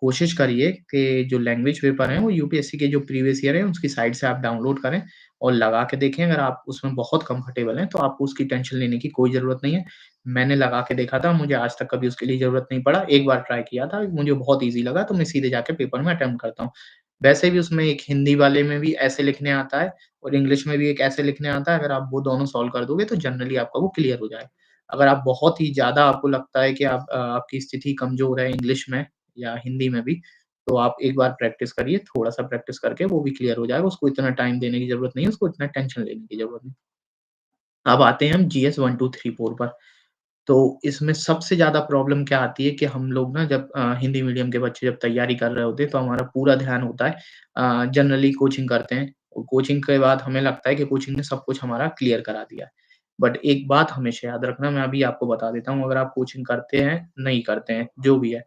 A: कोशिश करिए कि जो लैंग्वेज पेपर हैं, वो यूपीएससी के जो प्रीवियस ईयर है, उसकी साइट से आप डाउनलोड करें और लगा के देखें। अगर आप उसमें बहुत कंफर्टेबल हैं, तो आपको उसकी टेंशन लेने की कोई ज़रूरत नहीं है। मैंने लगा के देखा था, मुझे आज तक कभी उसके लिए ज़रूरत नहीं पड़ा। एक बार ट्राई किया था, मुझे बहुत ईज़ी लगा, तो मैं सीधे जाके पेपर में अटेम्प्ट करता हूँ। वैसे भी उसमें एक हिंदी वाले में भी ऐसे लिखने आता है और इंग्लिश में भी एक ऐसे लिखने आता है, अगर आप वो दोनों सॉल्व कर दोगे, तो जनरली आपका वो क्लियर हो जाएगा। अगर आप बहुत ही ज़्यादा आपको लगता है कि आपकी स्थिति कमज़ोर है इंग्लिश में या हिंदी में भी, तो आप एक बार प्रैक्टिस करिए, थोड़ा-सा प्रैक्टिस करके वो भी क्लियर हो जाएगा। उसको इतना टाइम देने की ज़रूरत नहीं है, उसको इतना टेंशन लेने की ज़रूरत नहीं। अब आते हैं हम जीएस 1, 2, 3, 4 पर। तो इसमें सबसे ज़्यादा प्रॉब्लम क्या आती है कि हम लोग ना जब हिंदी मीडियम के बच्चे जब तैयारी कर रहे होते हैं, तो हमारा पूरा ध्यान होता है जनरली कोचिंग करते हैं और कोचिंग के बाद हमें लगता है कि कोचिंग ने सब कुछ हमारा क्लियर करा दिया है। बट एक बात हमेशा याद रखना, मैं अभी आपको बता देता हूँ, अगर आप कोचिंग करते हैं, नहीं करते हैं, जो भी है,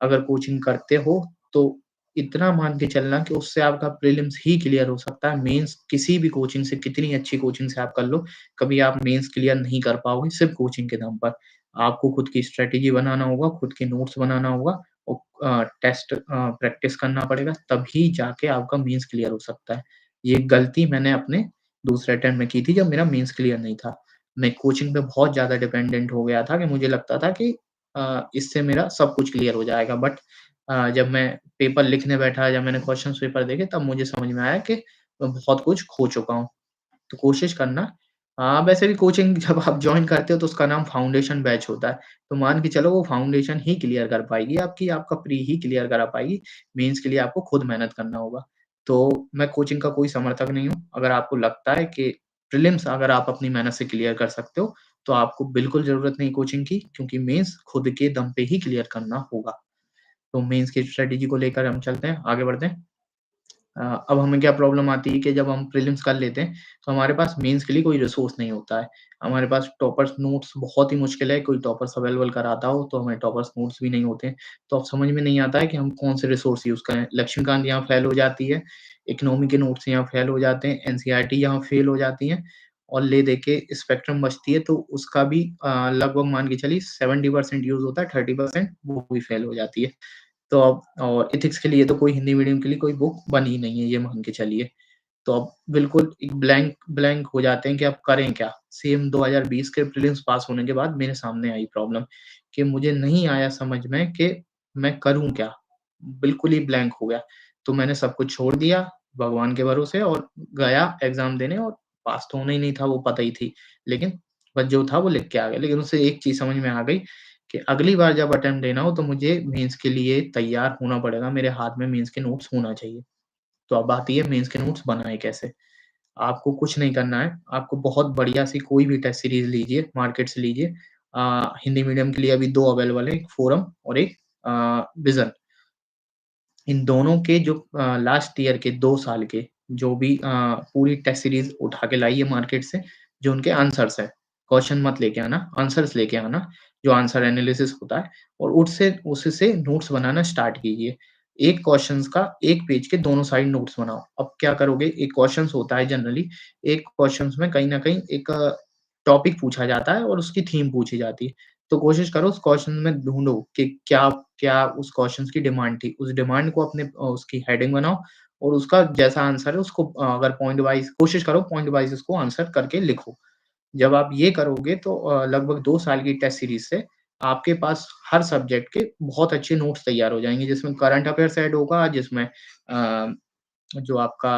A: अगर कोचिंग करते हो, तो इतना मान के चलना कि उससे आपका प्रीलिम्स ही क्लियर हो सकता है। मेंस किसी भी कोचिंग से, कितनी अच्छी कोचिंग से आप कर लो, कभी आप मेंस क्लियर नहीं कर पाओगे सिर्फ़ कोचिंग के दम पर। आपको खुद की स्ट्रैटेजी बनाना होगा, खुद के नोट्स बनाना होगा और टेस्ट प्रैक्टिस करना पड़ेगा, तभी जाके आपका मेंस क्लियर हो सकता है। ये गलती मैंने अपने दूसरे अटेम्प्ट में की थी, जब मेरा मेंस क्लियर नहीं था। मैं कोचिंग पे बहुत ज़्यादा डिपेंडेंट हो गया था कि मुझे लगता था कि इससे मेरा सब कुछ क्लियर हो जाएगा। बट जब मैं पेपर लिखने बैठा, जब मैंने क्वेश्चन्स पेपर देखे, तब मुझे समझ में आया कि मैं बहुत कुछ खो चुका हूँ। तो कोशिश करना। वैसे भी कोचिंग जब आप जॉइन करते हो तो उसका नाम फाउंडेशन बैच होता है। तो मान के चलो वो फाउंडेशन ही क्लियर कर पाएगी आपकी, आपका प्री ही क्लियर करा पाएगी। मेंस के लिए आपको खुद मेहनत करना होगा। तो मैं कोचिंग का कोई समर्थक नहीं हूँ। अगर आपको लगता है कि प्रीलिम्स अगर आप अपनी मेहनत से क्लियर कर सकते हो, तो आपको बिल्कुल ज़रूरत नहीं कोचिंग की, क्योंकि मेंस खुद के दम पे ही क्लियर करना होगा। तो मेंस की स्ट्रैटेजी को लेकर हम चलते हैं, आगे बढ़ते हैं। अब हमें क्या प्रॉब्लम आती है कि जब हम प्रीलिम्स कर लेते हैं, तो हमारे पास मेंस के लिए कोई रिसोर्स नहीं होता है। हमारे पास टॉपर्स नोट्स बहुत ही मुश्किल है, कोई टॉपर्स अवेलेबल कराता हो, तो हमें टॉपर्स नोट्स भी नहीं होते हैं। तो अब समझ में नहीं आता है कि हम कौन से रिसोर्स यूज़ करें। लक्ष्मीकांत यहाँ फेल हो जाती है, इकोनॉमी के नोट्स यहाँ फेल हो जाते हैं, एनसीईआरटी यहाँ फेल हो जाती हैं और ले दे के स्पेक्ट्रम बचती है, तो उसका भी लगभग मान के चलिए 70% यूज़ होता है, 30% वो भी फेल हो जाती है। तो अब और एथिक्स के लिए तो कोई हिंदी मीडियम के लिए कोई बुक बनी ही नहीं है, ये मान के चलिए। तो अब बिल्कुल एक ब्लैंक ब्लैंक हो जाते हैं कि अब करें क्या? सेम 2020 के प्रीलिम्स पास होने के बाद मेरे सामने आई प्रॉब्लम कि मुझे नहीं आया समझ में कि मैं करूँ क्या? बिल्कुल ही ब्लैंक हो गया। तो मैंने सब कुछ छोड़ दिया भगवान के भरोसे और गया एग्ज़ाम देने और पास तो होना ही नहीं था, वो पता ही थी। लेकिन बस जो था वो लिख के आ गया। लेकिन उससे एक चीज़ समझ में आ गई कि अगली बार जब अटेम्प्ट देना हो तो मुझे मेंस के लिए तैयार होना पड़ेगा। मेरे हाथ में मेंस के नोट्स होना चाहिए। तो अब आती है मेंस के नोट्स बनाएँ कैसे? आपको कुछ नहीं करना है, आपको बहुत बढ़िया-सी कोई भी टेस्ट सीरीज़ लीजिए, मार्केट से लीजिए। हिंदी मीडियम के लिए अभी 2 अवेलेबल हैं, एक फोरम और एक विज़न। इन दोनों के जो लास्ट ईयर के 2 साल के जो भी पूरी टेस्ट सीरीज़ उठा के लाइए मार्केट से, जो उनके आंसर्स हैं। क्वेश्चन मत लेके आना, आंसर्स लेके आना, जो आंसर एनालिसिस होता है और उससे उससे नोट्स बनाना स्टार्ट कीजिए। एक क्वेश्चन्स का 1 पेज के दोनों साइड नोट्स बनाओ। अब क्या करोगे, एक क्वेश्चन्स होता है जनरली, एक क्वेश्चन्स में कहीं न कहीं एक टॉपिक पूछा जाता है और उसकी थीम पूछी जाती है। तो कोशिश करो उस क्वेश्चन में ढूँढो कि क्या क्या उस क्वेश्चन्स की डिमांड थी। उस डिमांड को अपने उसकी हेडिंग बनाओ और उसका जैसा आंसर है उसको अगर पॉइंट वाइज़ कोशिश करो पॉइंट वाइज़ उसको आंसर करके लिखो। जब आप ये करोगे तो लगभग 2 साल की टेस्ट सीरीज़ से आपके पास हर सब्जेक्ट के बहुत अच्छे नोट्स तैयार हो जाएँगे, जिसमें करंट अफेयर्स ऐड होगा, जिसमें जो आपका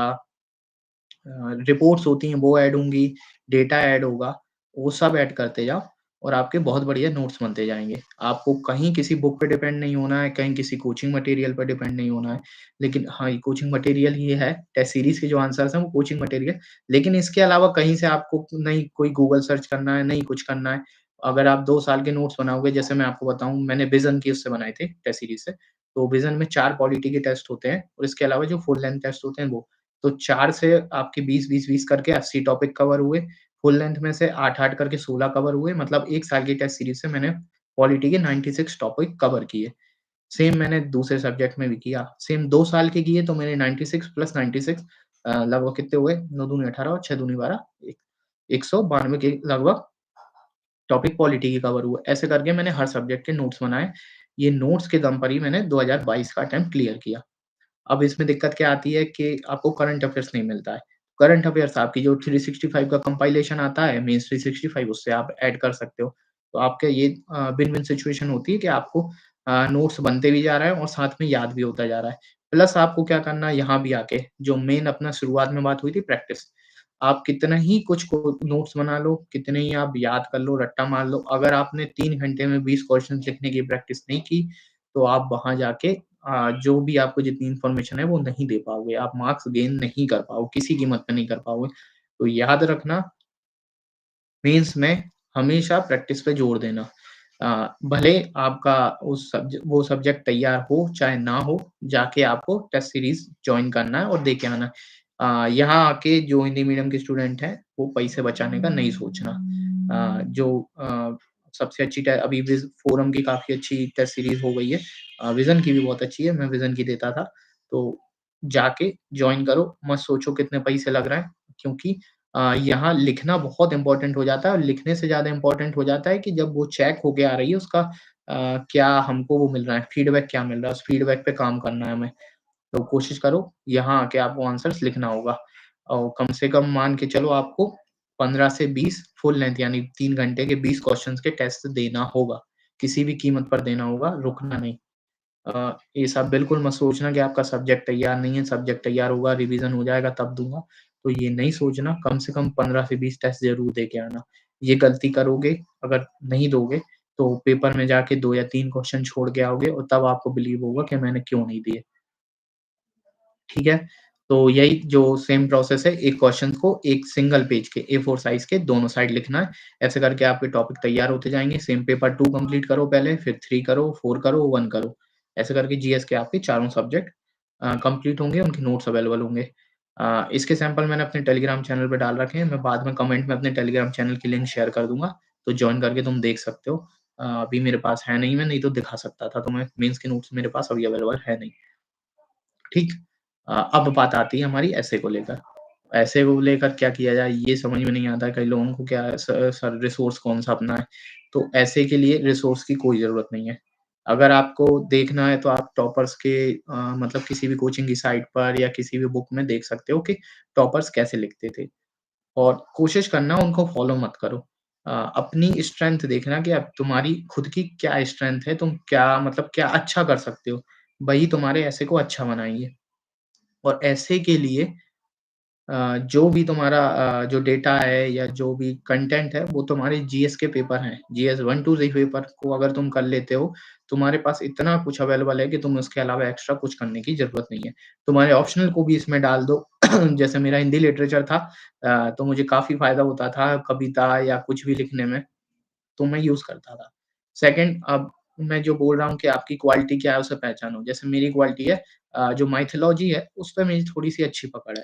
A: रिपोर्ट्स होती हैं वो ऐड होंगी, डेटा ऐड होगा, वो सब ऐड करते जाओ और आपके बहुत बढ़िया नोट्स बनते जाएँगे। आपको कहीं किसी बुक पे डिपेंड नहीं होना है, कहीं किसी कोचिंग मटेरियल पे डिपेंड नहीं होना है। लेकिन हाँ, ये कोचिंग मटेरियल ही है, टेस्ट सीरीज़ के जो आंसर्स हैं वो कोचिंग मटेरियल, लेकिन इसके अलावा कहीं से आपको नहीं कोई गूगल सर्च करना है, नहीं कुछ करना है। अगर आप 2 साल के नोट्स बनाओगे, जैसे मैं आपको बताऊँ मैंने विज़न की उससे बनाए थे टेस्ट सीरीज़ से। तो विज़न में 4 पॉलिटी के टेस्ट होते हैं और इसके अलावा जो फुल लेंथ टेस्ट होते हैं वो। तो 4 से आपके 20-20-20 करके 80 टॉपिक कवर हुए। फुल लेंथ में से 8-8 करके 16 कवर हुए। मतलब 1 साल की टेस्ट सीरीज़ से मैंने पॉलिटी के 96 टॉपिक कवर किए। सेम मैंने दूसरे सब्जेक्ट में भी किया। सेम 2 साल के किए तो मेरे 96 प्लस 96 लगभग कितने हुए? 9 दूनी 18 और 6 दूनी 12 एक 192 के लगभग टॉपिक पॉलिटी के कवर हुए। ऐसे करके मैंने हर सब्जेक्ट के नोट्स बनाए। ये नोट्स के दम पर ही मैंने 2022 का अटेम्प्ट क्लियर किया। अब इसमें दिक्कत क्या आती है कि आपको करंट अफ़ेयर्स नहीं मिलता है। करंट अफ़ेयर्स आपकी जो 365 का कंपाइलेशन आता है, मेंस 365 उससे आप ऐड कर सकते हो। तो आपके ये विन-विन सिचुएशन होती है कि आपको नोट्स बनते भी जा रहा है और साथ में याद भी होता जा रहा है। प्लस आपको क्या करना है यहाँ भी आके, जो मेन अपना शुरुआत में बात हुई थी प्रैक्टिस। आप कितना ही कुछ को नोट्स बना लो, कितने ही आप याद कर लो, रट्टा मार लो, अगर आपने 3 घंटे में 20 क्वेश्चन्स लिखने की प्रैक्टिस नहीं की, तो आप वहाँ जाके जो भी आपको जितनी इन्फॉर्मेशन है वो नहीं दे पाओगे, आप मार्क्स गेन नहीं कर पाओगे, किसी कीमत पे नहीं कर पाओगे। तो याद रखना मेंस में हमेशा प्रैक्टिस पे जोर देना। भले आपका वो सब्जेक्ट तैयार हो चाहे ना हो, जाके आपको टेस्ट सीरीज़ जॉइन करना है और दे के आना है। यहाँ आके जो हिंदी मीडियम के स्टूडेंट हैं, वो पैसे बचाने का नहीं सोचना। सबसे अच्छी टे अभी फोरम की काफ़ी अच्छी टेस्ट सीरीज़ हो गई है। विज़न की भी बहुत अच्छी है, मैं विज़न की देता था। तो जाके जॉइन करो, मत सोचो कितने पैसे लग रहे हैं, क्योंकि यहाँ लिखना बहुत इम्पोर्टेंट हो जाता है और लिखने से ज़्यादा इम्पोर्टेंट हो जाता है कि जब वो चेक होके आ रही है उसका क्या हमको वो मिल रहा है, फीडबैक क्या मिल रहा है, उस फीडबैक पे काम करना है हमें। तो कोशिश करो, यहाँ आके आपको आंसर्स लिखना होगा और कम से कम मान के चलो आपको 15 से 20 फुल लेंथ यानी 3 घंटे के 20 क्वेश्चन्स के टेस्ट देना होगा। किसी भी कीमत पर देना होगा, रुकना नहीं। ये सब बिल्कुल मत सोचना कि आपका सब्जेक्ट तैयार नहीं है, सब्जेक्ट तैयार होगा, रिवीज़न हो जाएगा तब दूँगा। तो ये नहीं सोचना, कम से कम 15 से 20 टेस्ट ज़रूर दे के आना। ये गलती करोगे, अगर नहीं दोगे, तो पेपर में जाके 2 या 3 क्वेश्चन छोड़ के आओगे और तब आपको बिलीव होगा कि मैंने क्यों नहीं दिए। ठीक है? तो यही जो सेम प्रोसेस है, एक क्वेश्चन को एक सिंगल पेज के ए4 साइज़ के दोनों साइड लिखना है। ऐसे करके आपके टॉपिक तैयार होते जाएँगे। सेम पेपर 2 कंप्लीट करो पहले, फिर 3 करो, 4 करो, 1 करो। ऐसे करके जीएस के आपके चारों सब्जेक्ट कंप्लीट होंगे, उनके नोट्स अवेलेबल होंगे। इसके सैंपल मैंने अपने टेलीग्राम चैनल पे डाल रखे हैं। मैं बाद में कमेंट में अपने टेलीग्राम चैनल की लिंक शेयर कर दूँगा, तो जॉइन करके तुम देख सकते हो। अभी मेरे पास है नहीं, मैं नहीं तो दिखा सकता था तुम्हें। मेंस के नोट्स मेरे पास अभी अवेलेबल है नहीं। ठीक? अब बात आती है हमारी ऐसे को लेकर। ऐसे को लेकर क्या किया जाए ये समझ में नहीं आता है कई लोगों को क्या है सर रिसोर्स कौन-सा अपनाएँ। तो ऐसे के लिए रिसोर्स की कोई ज़रूरत नहीं है। अगर आपको देखना है तो आप टॉपर्स के मतलब किसी भी कोचिंग की साइट पर या किसी भी बुक में देख सकते हो कि टॉपर्स कैसे लिखते थे और कोशिश करना उनको फ़ॉलो मत करो। अपनी स्ट्रेंथ देखना कि अब तुम्हारी खुद की क्या स्ट्रेंथ है, तुम क्या मतलब क्या अच्छा कर सकते हो, वही तुम्हारे ऐसे को अच्छा बनाएँगे। और ऐसे के लिए जो भी तुम्हारा जो डेटा है या जो भी कंटेंट है, वो तुम्हारे जीएस के पेपर हैं। जीएस 1 टू 3 पेपर को अगर तुम कर लेते हो, तुम्हारे पास इतना कुछ अवेलेबल है कि तुम्हें उसके अलावा एक्स्ट्रा कुछ करने की ज़रूरत नहीं है। तुम्हारे ऑप्शनल को भी इसमें डाल दो। जैसे मेरा हिंदी लिटरेचर था तो मुझे काफ़ी फ़ायदा होता था कविता या कुछ भी लिखने में। तो मैं यूज़ करता था। सेकंड अब मैं जो बोल रहा हूँ कि आपकी क्वालिटी क्या है उसे पहचानो। जैसे मेरी क्वालिटी है जो माइथोलॉजी है उस पे मेरी थोड़ी-सी अच्छी पकड़ है।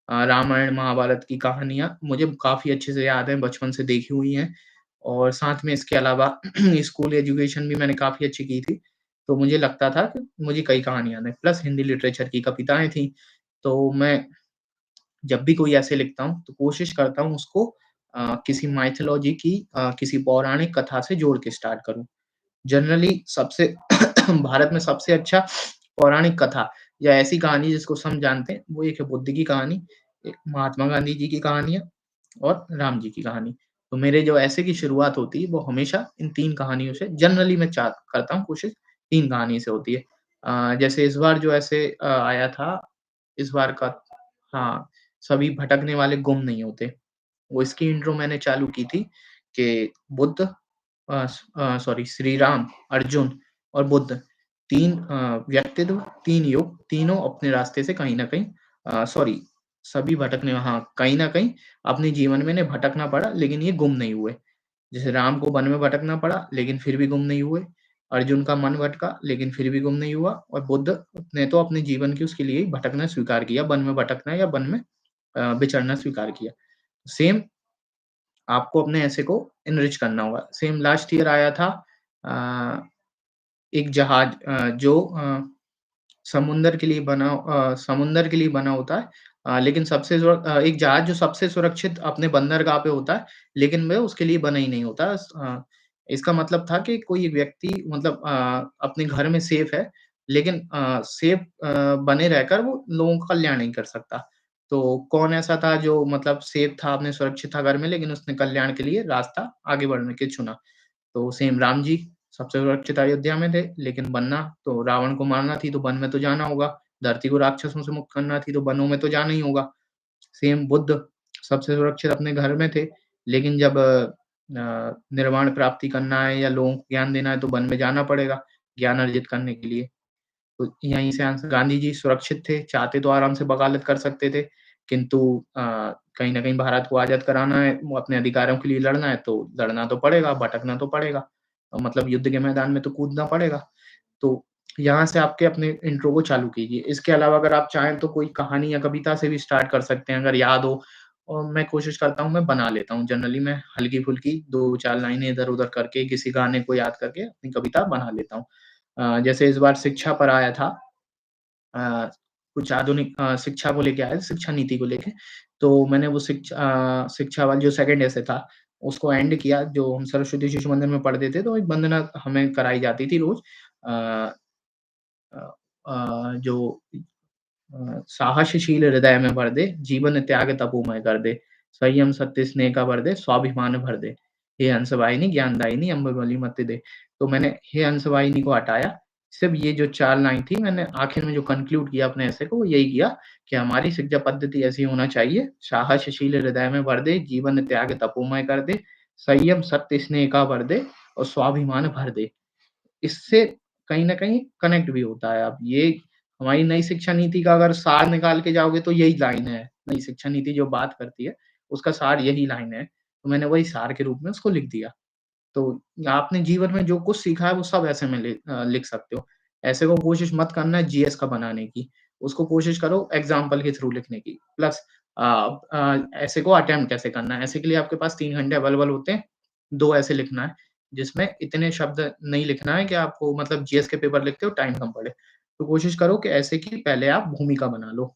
A: रामायण, महाभारत की कहानियाँ मुझे काफ़ी अच्छे से याद हैं, बचपन से देखी हुई हैं और साथ में इसके अलावा स्कूल एजुकेशन भी मैंने काफ़ी अच्छी की थी। तो मुझे लगता था कि मुझे कई कहानियाँ याद हैं, प्लस हिंदी लिटरेचर की कविताएँ थी। तो मैं जब भी कोई ऐसे लिखता हूँ, तो कोशिश करता हूँ उसको किसी माइथोलॉजी की किसी पौराणिक कथा से जोड़ के स्टार्ट करूँ। जनरली सबसे भारत में सबसे अच्छा पौराणिक कथा या ऐसी कहानी जिसको सब जानते हैं, वो एक है बुद्ध की कहानी, एक महात्मा गांधी जी की कहानी है और राम जी की कहानी। तो मेरे जो ऐसे की शुरुआत होती है, वो हमेशा इन 3 कहानियों से जनरली मैं चा करता हूँ कोशिश 3 कहानी से होती है। जैसे इस बार जो ऐसे आया था, इस बार का हाँ, सभी भटकने वाले गुम नहीं होते। वो इसकी इंट्रो मैंने चालू की थी कि बुद्ध सॉरी श्री राम, अर्जुन और बुद्ध 3 व्यक्तित्व, 3 युग, तीनों अपने रास्ते से कहीं न कहीं सॉरी सभी भटकने हाँ, कहीं न कहीं अपने जीवन में इन्हें भटकना पड़ा लेकिन ये गुम नहीं हुए। जैसे राम को वन में भटकना पड़ा लेकिन फिर भी गुम नहीं हुए। अर्जुन का मन भटका लेकिन फिर भी गुम नहीं हुआ और बुद्ध ने तो अपने जीवन की उसके लिए भटकना स्वीकार किया, वन में भटकना या वन में विचरना स्वीकार किया। सेम आपको अपने ऐसे को एनरिच करना होगा। सेम लास्ट ईयर आया था अ, एक जहाज जो समुद्र के लिए बना होता है लेकिन एक जहाज जो सबसे सुरक्षित अपने बंदरगाह पे होता है, लेकिन वह उसके लिए बना ही नहीं होता। इसका मतलब था कि कोई एक व्यक्ति मतलब अपने घर में सेफ है, लेकिन सेफ बने रहकर वो लोगों का कल्याण नहीं कर सकता। तो कौन ऐसा था जो मतलब सेफ था, अपने सुरक्षित था घर में, लेकिन उसने कल्याण के लिए रास्ता आगे बढ़ने के चुना। तो सेम राम जी सबसे सुरक्षित अयोध्या में थे, लेकिन बनना तो रावण को मारना थी तो वन में तो जाना होगा, धरती को राक्षसों से मुक्त करना थी तो वनों में तो जाना ही होगा। सेम बुद्ध सबसे सुरक्षित अपने घर में थे, लेकिन जब निर्वाण प्राप्ति करना है या लोगों को ज्ञान देना है तो वन में जाना पड़ेगा, ज्ञान अर्जित करने के लिए। तो यहीं से आंसर गांधी जी सुरक्षित थे, चाहते तो आराम से बगावत कर सकते थे, किंतु कहीं न कहीं भारत को आज़ाद कराना है, वो अपने अधिकारों के लिए लड़ना है, तो लड़ना तो पड़ेगा, भटकना तो पड़ेगा। मतलब युद्ध के मैदान में तो कूदना पड़ेगा। तो यहाँ से आपके अपने इंट्रो को चालू कीजिए। इसके अलावा अगर आप चाहें तो कोई कहानी या कविता से भी स्टार्ट कर सकते हैं, अगर याद हो और मैं कोशिश करता हूँ, मैं बना लेता हूँ। जनरली मैं हल्की-फुल्की 2-4 लाइनें इधर-उधर करके, किसी गाने को याद करके अपनी कविता बना लेता हूँ। जैसे इस बार शिक्षा पर आया था अ, कुछ आधुनिक शिक्षा को लेके आया, शिक्षा नीति को लेके। तो मैंने वो शिक्षा वाला जो सेकंड ऐसे था, उसको एंड किया, जो हम सरस्वती शिशु मंदिर में पढ़ते थे, तो एक वंदना हमें कराई जाती थी रोज़। अ अ जो साहसशील हृदय में भर दे, जीवन त्याग तपोमय कर दे, संयम सत्य स्नेह का भर दे, स्वाभिमान भर दे। हे हंसवाहिनी ज्ञानदायिनी अम्बर बली मत दे। तो मैंने हे हंसवाहिनी को हटाया, सिर्फ़ ये जो 4 लाइन थी मैंने आखिर में जो कंक्लूड किया अपने एसे को वो यही किया कि हमारी शिक्षा पद्धति ऐसी होना चाहिए, साहसशील हृदय में भर दे, जीवन त्याग तपोमय कर दे, संयम सत्य स्नेह का भर दे और स्वाभिमान भर दे। इससे कहीं न कहीं कनेक्ट भी होता है। अब ये हमारी नई शिक्षा नीति का अगर सार निकाल के जाओगे तो यही लाइन है। नई शिक्षा नीति जो बात करती है, उसका सार यही लाइन है। तो मैंने वही सार के रूप में उसको लिख दिया। तो आपने जीवन में जो कुछ सीखा है वो सब ऐसे में लिख सकते हो। ऐसे को कोशिश मत करना जीएस का बनाने की, उसको कोशिश करो एग्ज़ाम्पल के थ्रू लिखने की। प्लस ऐसे को अटेम्प्ट कैसे करना है, ऐसे के लिए आपके पास 3 घंटे अवेलेबल होते हैं, 2 ऐसे लिखना है, जिसमें इतने शब्द नहीं लिखना है कि आपको मतलब जीएस के पेपर लिखते हो टाइम कम पड़े। तो कोशिश करो कि ऐसे की पहले आप भूमिका बना लो।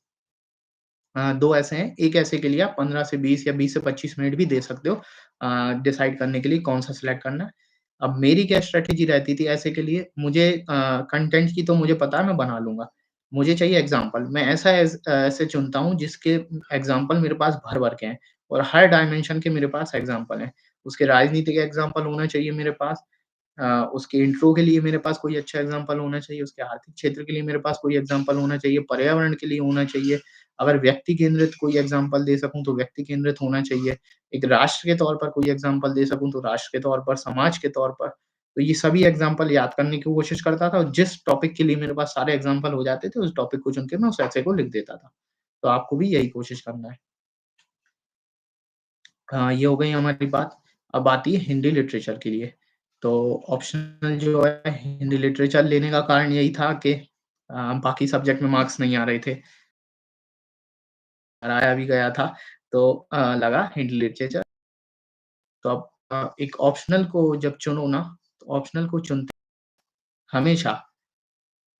A: 2 ऐसे हैं, एक ऐसे के लिए आप 15 से 20 या 20 से 25 मिनट भी दे सकते हो डिसाइड करने के लिए कौन-सा सिलेक्ट करना है। अब मेरी क्या स्ट्रैटेजी रहती थी ऐसे के लिए मुझे कंटेंट की तो मुझे पता है मैं बना लूँगा। मुझे चाहिए एग्ज़ाम्पल मैं ऐसे चुनता हूँ जिसके एग्ज़ाम्पल मेरे पास भर-भर के हैं और हर डायमेंशन के मेरे पास एग्ज़ाम्पल हैं। उसके राजनीति के एग्ज़ाम्पल होना चाहिए मेरे पास उसके इंट्रो के लिए मेरे पास कोई अच्छा एग्ज़ाम्पल होना चाहिए, उसके आर्थिक क्षेत्र के लिए मेरे पास कोई एग्ज़ाम्पल होना चाहिए, पर्यावरण के लिए होना चाहिए। अगर व्यक्ति केंद्रित कोई एग्ज़ाम्पल दे सकूँ, तो व्यक्ति केंद्रित होना चाहिए। एक राष्ट्र के तौर पर कोई एग्ज़ाम्पल दे सकूँ, तो राष्ट्र के तौर पर, समाज के तौर पर। तो ये सभी एग्ज़ाम्पल याद करने की कोशिश करता था और जिस टॉपिक के लिए मेरे पास सारे एग्ज़ाम्पल हो जाते थे, उस टॉपिक को चुन के मैं उस ऐसे को लिख देता था। तो आपको भी यही कोशिश करना है। ये हो गई हमारी बात। अब आती है हिंदी लिटरेचर के लिए। तो ऑप्शनल जो है हिंदी लिटरेचर लेने का कारण यही था कि बाकी सब्जेक्ट में मार्क्स नहीं आ रहे थे। कराया भी गया था, तो लगा हिंदी लिटरेचर तो अब एक ऑप्शनल को जब चुनो ना, तो ऑप्शनल को चुनते हमेशा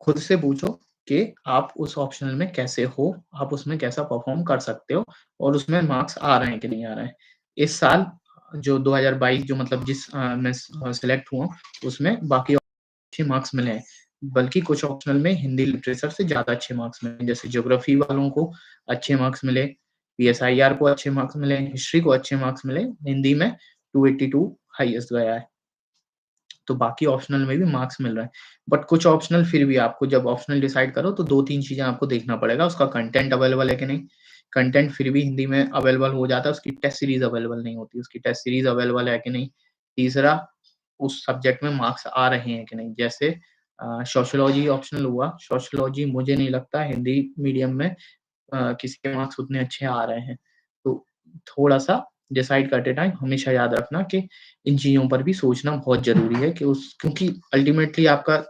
A: खुद से पूछो कि आप उस ऑप्शनल में कैसे हो? आप उसमें कैसा परफ़ॉर्म कर सकते हो? और उसमें मार्क्स आ रहे हैं कि नहीं आ रहे हैं? इस साल जो 2022 जो मतलब मैं सेलेक्ट हुआ, उसमें बाकी अच्छे मार्क्स मिले हैं। बल्कि कुछ ऑप्शनल में हिंदी लिटरेचर से ज़्यादा अच्छे मार्क्स मिले हैं। जैसे ज्योग्राफ़ी वालों को अच्छे मार्क्स मिले, पीएसआईआर को अच्छे मार्क्स मिले, हिस्ट्री को अच्छे मार्क्स मिले, हिंदी में 282 हाईएस्ट गया है। तो बाकी ऑप्शनल में भी मार्क्स मिल रहे हैं। बट कुछ ऑप्शनल फिर भी आपको जब ऑप्शनल डिसाइड करो तो 2-3 चीज़ें आपको देखना पड़ेगा, उसका कंटेंट अवेलेबल है कि नहीं? कंटेंट फिर भी हिंदी में अवेलेबल हो जाता है, उसकी टेस्ट सीरीज़ अवेलेबल नहीं होती, उसकी टेस्ट सीरीज़ अवेलेबल है कि नहीं? तीसरा, उस सब्जेक्ट में मार्क्स आ रहे हैं कि नहीं? जैसे सोशियोलॉजी ऑप्शनल हुआ, सोशियोलॉजी मुझे नहीं लगता हिंदी मीडियम में किसी के मार्क्स उतने अच्छे आ रहे हैं। तो थोड़ा-सा डिसाइड करते टाइम हमेशा याद रखना कि इन चीज़ों पर भी सोचना बहुत ज़रूरी है कि उस क्योंकि अल्टीमेटली आपका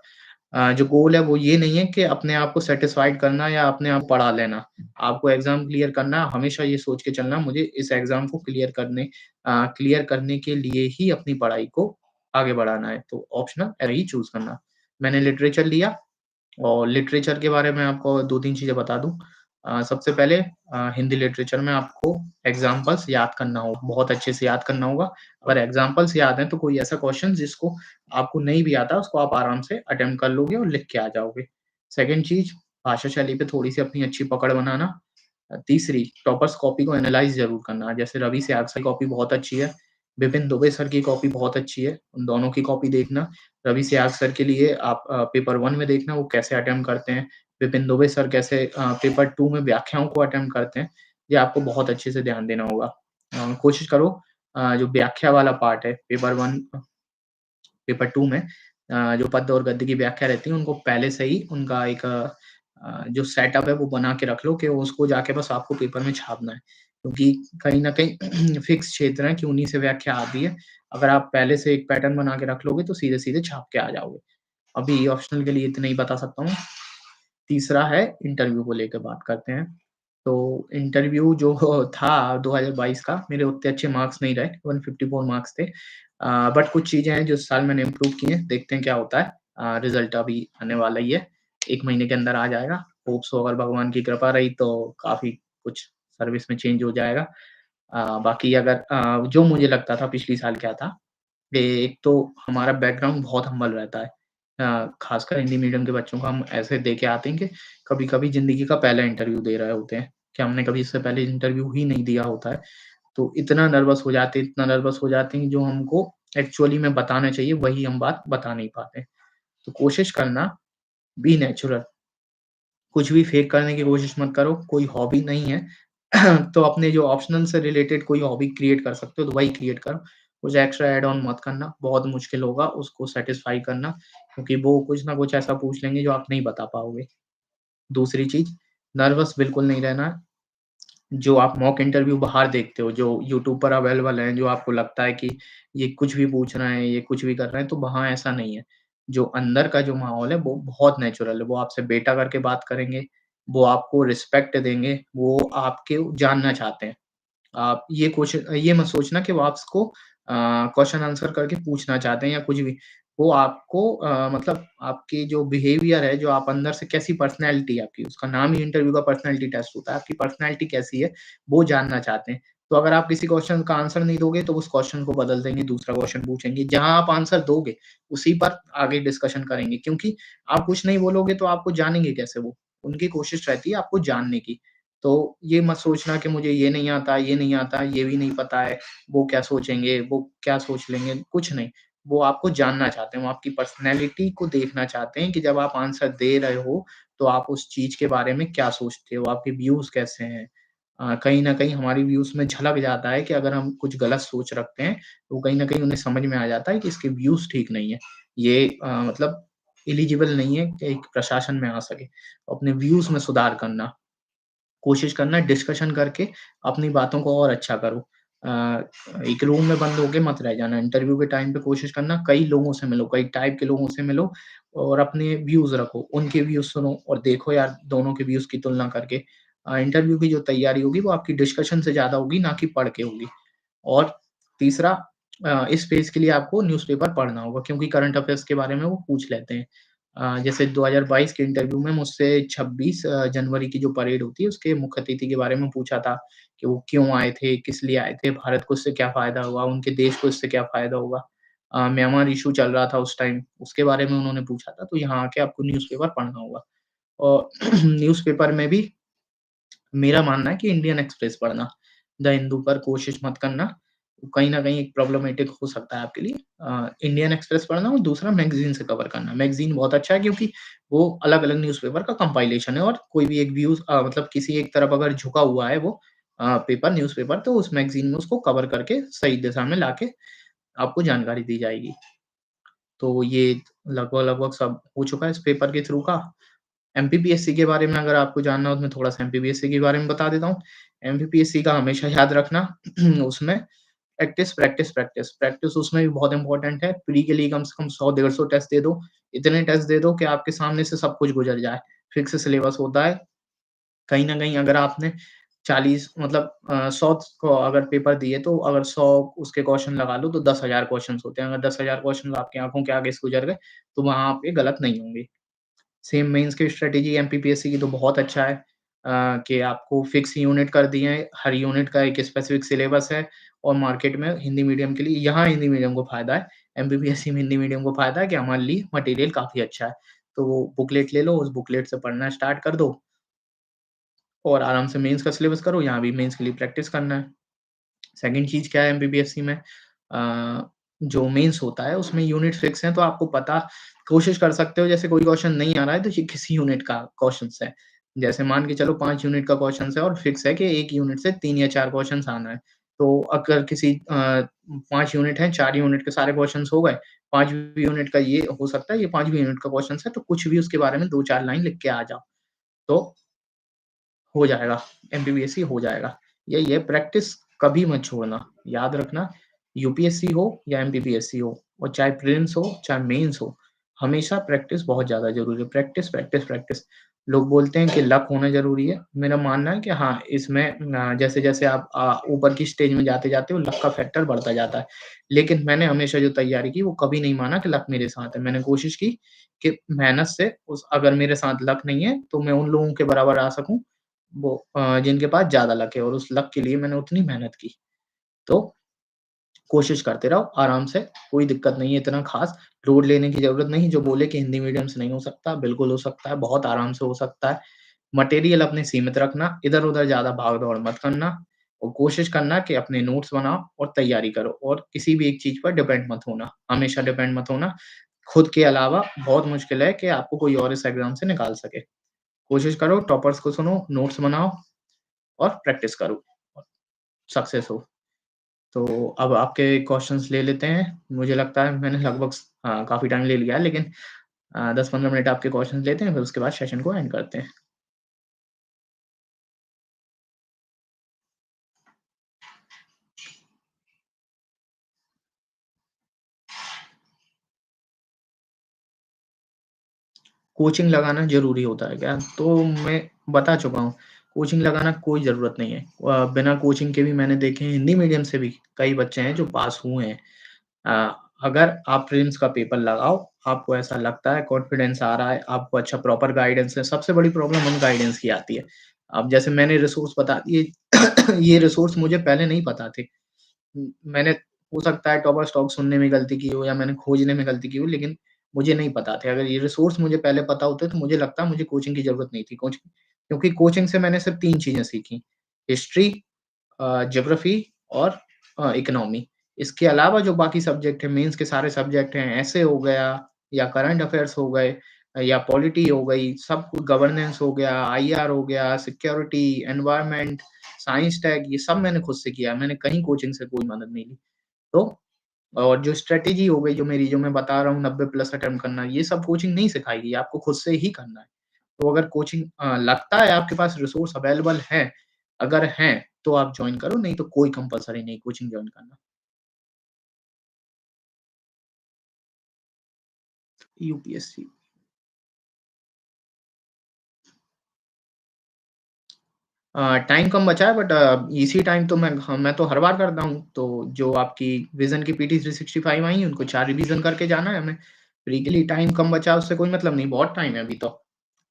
A: जो गोल है वो ये नहीं है कि अपने आप को सैटिस्फाइड करना या अपने आप पढ़ा लेना। आपको एग्ज़ाम क्लियर करना है, हमेशा ये सोच के चलना मुझे इस एग्ज़ाम को क्लियर करने के लिए ही अपनी पढ़ाई को आगे बढ़ाना है। तो ऑप्शनल ही चूज़ करना। मैंने लिटरेचर लिया और लिटरेचर के बारे में आपको 2-3 चीज़ें बता दूँ। सबसे पहले हिंदी लिटरेचर में आपको एग्ज़ाम्पल्स याद करना होगा, बहुत अच्छे से याद करना होगा। अगर एग्ज़ाम्पल्स याद हैं, तो कोई ऐसा क्वेश्चन जिसको आपको नहीं भी आता, उसको आप आराम से अटेम्प्ट कर लोगे और लिख के आ जाओगे। सेकंड चीज़, भाषा शैली पे थोड़ी-सी अपनी अच्छी पकड़ बनाना। तीसरी, टॉपर्स कॉपी को एनालाइज़ ज़रूर करना। जैसे रवि से आग की कॉपी बहुत अच्छी है, विपिन दुबे सर की कॉपी बहुत अच्छी है, उन दोनों की कॉपी देखना। रवि से आग सर के लिए आप पेपर 1 में देखना वो कैसे अटेम्प्ट करते हैं, विपिन दुबे सर कैसे पेपर 2 में व्याख्याओं को अटेम्प्ट करते हैं, ये आपको बहुत अच्छे से ध्यान देना होगा। कोशिश करो जो व्याख्या वाला पार्ट है पेपर 2 में जो पद्य और गद्य की व्याख्या रहती है, उनको पहले से ही उनका एक जो सेटअप है वो बना के रख लो कि उसको जाके बस आपको पेपर में छापना है। क्योंकि कहीं न कहीं फिक्स क्षेत्र है कि उन्हीं से व्याख्या आती है। अगर आप पहले से एक पैटर्न बना के रख लोगे तो सीधे-सीधे छाप के आ जाओगे। अभी ऑप्शनल के लिए इतना ही बता सकता हूँ। तीसरा है इंटरव्यू को लेके बात करते हैं। तो इंटरव्यू जो था 2022 का मेरे उतने अच्छे मार्क्स नहीं रहे, 154 मार्क्स थे। बट कुछ चीज़ें हैं जो इस साल मैंने इम्प्रूव की हैं, देखते हैं क्या होता है। रिज़ल्ट अभी आने वाला ही है, 1 महीने के अंदर आ जाएगा। होप सो अगर भगवान की कृपा रही तो काफ़ी कुछ सर्विस में चेंज हो जाएगा। बाकी अगर जो मुझे लगता था पिछली साल क्या था एक तो हमारा बैकग्राउंड बहुत हम्बल रहता है। खासकर हिंदी मीडियम के बच्चों को हम ऐसे दे के आते हैं कि कभी-कभी ज़िंदगी का पहला इंटरव्यू दे रहे होते हैं, कि हमने कभी इससे पहले इंटरव्यू ही नहीं दिया होता है। तो इतना नर्वस हो जाते हैं जो हमको एक्चुअली में बताना चाहिए, वही हम बात बता नहीं पाते। तो कोशिश करना, बी नेचुरल, कुछ भी फेक करने की कोशिश मत करो, कोई हॉबी नहीं है तो अपने जो ऑप्शनल से रिलेटेड कोई हॉबी क्रिएट कर सकते हो तो वही क्रिएट करो। कुछ एक्स्ट्रा ऐड ऑन मत करना, बहुत मुश्किल होगा उसको सैटिस्फाई करना क्योंकि वो कुछ ना कुछ ऐसा पूछ लेंगे जो आप नहीं बता पाओगे। दूसरी चीज़, नर्वस बिल्कुल नहीं रहना है। जो आप मॉक इंटरव्यू बाहर देखते हो, जो यूट्यूब पर अवेलेबल हैं, जो आपको लगता है कि ये कुछ भी पूछ रहे हैं, ये कुछ भी कर रहे हैं, तो वहाँ ऐसा नहीं है। जो अंदर का जो माहौल है, वो बहुत नेचुरल है। वो आपसे बेटा करके बात करेंगे, वो आपको रिस्पेक्ट देंगे, वो आपके जानना चाहते हैं। आप ये मत सोचना कि वो आपको क्वेश्चन आंसर करके पूछना चाहते हैं या कुछ भी। वो आपको मतलब आपकी जो बिहेवियर है, जो आप अंदर से कैसी पर्सनैलिटी है आपकी, उसका नाम ही इंटरव्यू का पर्सनैलिटी टेस्ट होता है। आपकी पर्सनैलिटी कैसी है, वो जानना चाहते हैं। तो अगर आप किसी क्वेश्चन का आंसर नहीं दोगे, तो उस क्वेश्चन को बदल देंगे, दूसरा क्वेश्चन पूछेंगे। जहाँ आप आंसर दोगे, उसी पर आगे डिस्कशन करेंगे क्योंकि आप कुछ नहीं बोलोगे, तो आपको जानेंगे कैसे वो? उनकी कोशिश रहती है आपको जानने की। तो ये मत सोचना कि मुझे ये नहीं आता, ये भी नहीं पता है, वो क्या सोचेंगे, वो क्या सोच लेंगे, कुछ नहीं। वो आपको जानना चाहते हैं, वो आपकी पर्सनैलिटी को देखना चाहते हैं कि जब आप आंसर दे रहे हो, तो आप उस चीज़ के बारे में क्या सोचते हो, आपके व्यूज़ कैसे हैं। कहीं न कहीं हमारी व्यूज़ में झलक जाता है कि अगर हम कुछ गलत सोच रखते हैं, तो कहीं न कहीं उन्हें समझ में आ जाता है कि इसके व्यूज़ ठीक नहीं है। ये मतलब एलिजिबल नहीं है कि एक प्रशासन में आ सके। अपने व्यूज़ में सुधार करना। कोशिश करना डिस्कशन करके अपनी बातों को और अच्छा करो। अ, एक रूम में बंद होके मत रह जाना। इंटरव्यू के टाइम पे कोशिश करना कई लोगों से मिलो, कई टाइप के लोगों से मिलो और अपने व्यूज़ रखो। उनके व्यूज़ सुनो और देखो यार दोनों के व्यूज़ की तुलना करके। इंटरव्यू की जो तैयारी होगी वो आपकी डिस्कशन से ज़्यादा होगी, ना कि पढ़ के होगी। और तीसरा इस पेज के लिए आपको न्यूज़पेपर पढ़ना होगा क्योंकि करंट अफ़ेयर्स के बारे में वो पूछ लेते हैं। जैसे 2022 के इंटरव्यू में मुझसे 26 जनवरी की जो परेड होती है, उसके मुख्य अतिथि के बारे में पूछा था कि वो क्यों आए थे, किस लिए आए थे, भारत को इससे क्या फ़ायदा हुआ, उनके देश को इससे क्या फ़ायदा होगा। म्यांमार इश्यू चल रहा था उस टाइम, उसके बारे में उन्होंने पूछा था, तो यहाँ आके आपको न्यूज़पेपर पढ़ना होगा। और न्यूज़पेपर में भी मेरा मानना है कि इंडियन एक्सप्रेस पढ़ना, द हिंदू पर कोशिश मत करना, कहीं न कहीं एक प्रॉब्लमैटिक हो सकता है आपके लिए। इंडियन एक्सप्रेस पढ़ना और दूसरा मैगज़ीन से कवर करना। मैगज़ीन बहुत अच्छा है क्योंकि वो अलग-अलग न्यूज़पेपर का कंपाइलेशन है और कोई भी एक मतलब किसी एक तरफ अगर झुका हुआ है वो न्यूज़पेपर तो उस मैगज़ीन में उसको कवर करके सही दिशा में लाके आपको जानकारी दी जाएगी। तो ये लगभग-लगभग सब हो चुका है इस पेपर के थ्रू का। एमपीपीएससी के बारे में अगर आपको जानना हो तो मैं थोड़ा-सा एमपीपीएससी के बारे में बता देता हूँ। एमपीपीएससी का हमेशा याद रखना उसमें प्रैक्टिस, प्रैक्टिस, प्रैक्टिस, प्रैक्टिस उसमें भी बहुत इम्पोर्टेंट है। प्री के लिए कम से कम 100 150 टेस्ट दे दो। इतने टेस्ट दे दो कि आपके सामने से सब कुछ गुज़र जाए। फिक्स सिलेबस होता है। कहीं न कहीं अगर आपने 40 मतलब 100 को अगर पेपर दिए तो अगर 100 उसके क्वेश्चन लगा लो तो 10,000 क्वेश्चन्स होते हैं। अगर 10,000 क्वेश्चन आपकी आँखों के आगे से गुज़र गए, तो वहाँ आप ये गलत नहीं होंगे। सेम मेंस की स्ट्रैटेजी एमपीपीएससी की तो बहुत अच्छा है कि आपको फिक्स यूनिट कर दिए हैं, हर यूनिट का एक स्पेसिफिक सिलेबस है और मार्केट में हिंदी मीडियम के लिए यहाँ हिंदी मीडियम को फ़ायदा है, एमपीपीएससी में हिंदी मीडियम को फ़ायदा है कि हमारे लिए मटेरियल काफ़ी अच्छा है। तो वो बुकलेट ले लो, उस बुकलेट से पढ़ना स्टार्ट कर दो और आराम से मेंस का सिलेबस करो, यहाँ भी मेंस के लिए प्रैक्टिस करना है। सेकंड चीज़ क्या है एमपीपीएससी में जो मेंस होता है उसमें यूनिट फिक्स हैं तो आपको पता कोशिश कर सकते हो जैसे कोई क्वेश्चन नहीं आ रहा है तो ये किस यूनिट का क्वेश्चन्स है। जैसे मान के चलो 5 यूनिट का क्वेश्चन्स है और फिक्स है कि 1 यूनिट से 3 या 4 क्वेश्चन्स आना है। तो अगर किसी 5 यूनिट हैं, 4 यूनिट के सारे क्वेश्चन्स हो गए, 5वीं यूनिट का ये हो सकता है ये 5वीं यूनिट का क्वेश्चन्स है तो कुछ भी उसके बारे में 2-4 लाइन लिख के आ जाओ। तो हो जाएगा, एमपीपीएससी हो जाएगा। यही है प्रैक्टिस कभी मत छोड़ना। याद रखना यूपीएससी हो या एमपीपीएससी हो और चाहे प्रीलिम्स हो, चाहे मेंस हो, हमेशा प्रैक्टिस बहुत ज़्यादा ज़रूरी है। Practice, practice, practice. लोग बोलते हैं कि लक होना ज़रूरी है। मेरा मानना है कि हाँ, इसमें जैसे-जैसे आप ऊपर की स्टेज में जाते-जाते हो लक का फैक्टर बढ़ता जाता है। लेकिन मैंने हमेशा जो तैयारी की वो कभी नहीं माना कि लक मेरे साथ है। मैंने कोशिश की कि मेहनत से उस अगर मेरे साथ लक नहीं है, तो मैं उन लोगों के बराबर आ सकूँ वो जिनके पास ज़्यादा लक है और उस लक के लिए मैंने उतनी मेहनत की। तो कोशिश करते रहो आराम से, कोई दिक्कत नहीं है इतना ख़ास, लोड लेने की ज़रूरत नहीं, जो बोले कि हिंदी मीडियम से नहीं हो सकता, बिल्कुल हो सकता है, बहुत आराम से हो सकता है। मटेरियल अपने सीमित रखना, इधर-उधर ज़्यादा भाग-दौड़ मत करना। और कोशिश करना कि अपने नोट्स बनाओ और तैयारी करो और किसी भी एक चीज़ पर डिपेंड मत होना, हमेशा डिपेंड मत होना। खुद के अलावा बहुत मुश्किल है कि आपको कोई और इस एग्ज़ाम से निकाल सके। कोशिश करो, टॉपर्स को सुनो, नोट्स बनाओ और प्रैक्टिस करो, सक्सेस हो। तो अब आपके क्वेश्चन्स ले लेते हैं। मुझे लगता है मैंने लगभग काफ़ी टाइम ले लिया है, लेकिन 10-15 मिनट आपके क्वेश्चन्स लेते हैं, फिर उसके बाद सेशन को एंड करते हैं। कोचिंग लगाना ज़रूरी होता है क्या? तो मैं बता चुका हूँ, कोचिंग लगाना कोई ज़रूरत नहीं है। बिना कोचिंग के भी मैंने देखे हैं, हिंदी मीडियम से भी कई बच्चे हैं जो पास हुए हैं। अगर आप प्रीलिम्स का पेपर लगाओ, आपको ऐसा लगता है, कॉन्फिडेंस आ रहा है, आपको अच्छा प्रॉपर गाइडेंस है, सबसे बड़ी प्रॉब्लम उन गाइडेंस की आती है। अब जैसे मैंने रिसोर्स बता दिए, ये रिसोर्स मुझे पहले नहीं पता थे। मैंने हो सकता है टॉपर स्टॉक सुनने में गलती की हो या मैंने खोजने में गलती की हो, लेकिन मुझे नहीं पता थे। अगर ये रिसोर्स मुझे पहले पता होते तो मुझे लगता है मुझे कोचिंग की ज़रूरत नहीं थी। क्योंकि कोचिंग से मैंने सिर्फ़ 3 चीज़ें सीखी, हिस्ट्री, ज्योग्राफ़ी और इकोनॉमी। इसके अलावा जो बाकी सब्जेक्ट हैं, मेंस के सारे सब्जेक्ट हैं, एसे हो गया या करंट अफ़ेयर्स हो गए या पॉलिटी हो गई, सब गवर्नेंस हो गया, आईआर हो गया, सिक्योरिटी, एनवायरनमेंट, साइंस टैग, ये सब मैंने खुद से किया है। मैंने कहीं कोचिंग से कोई मदद नहीं ली। तो और जो स्ट्रैटेजी हो गई जो मेरी, जो मैं बता रहा हूँ 90 प्लस अटेम्प्ट करना, ये सब कोचिंग नहीं सिखाएगी, आपको खुद से ही करना है। तो अगर कोचिंग लगता है आपके पास रिसोर्स अवेलेबल हैं, अगर हैं, तो आप जॉइन करो, नहीं तो कोई कंपल्सरी नहीं कोचिंग जॉइन करना। यूपीएससी टाइम कम बचा है, बट इसी टाइम तो मैं तो हर बार करता हूँ। तो जो आपकी विज़न की पीटी 365 आई हैं, उनको 4 रिवीज़न करके जाना है हमें। फ्री के लिए टाइम कम बचा है, उससे कोई मतलब नहीं, बहुत टाइम है अभी तो।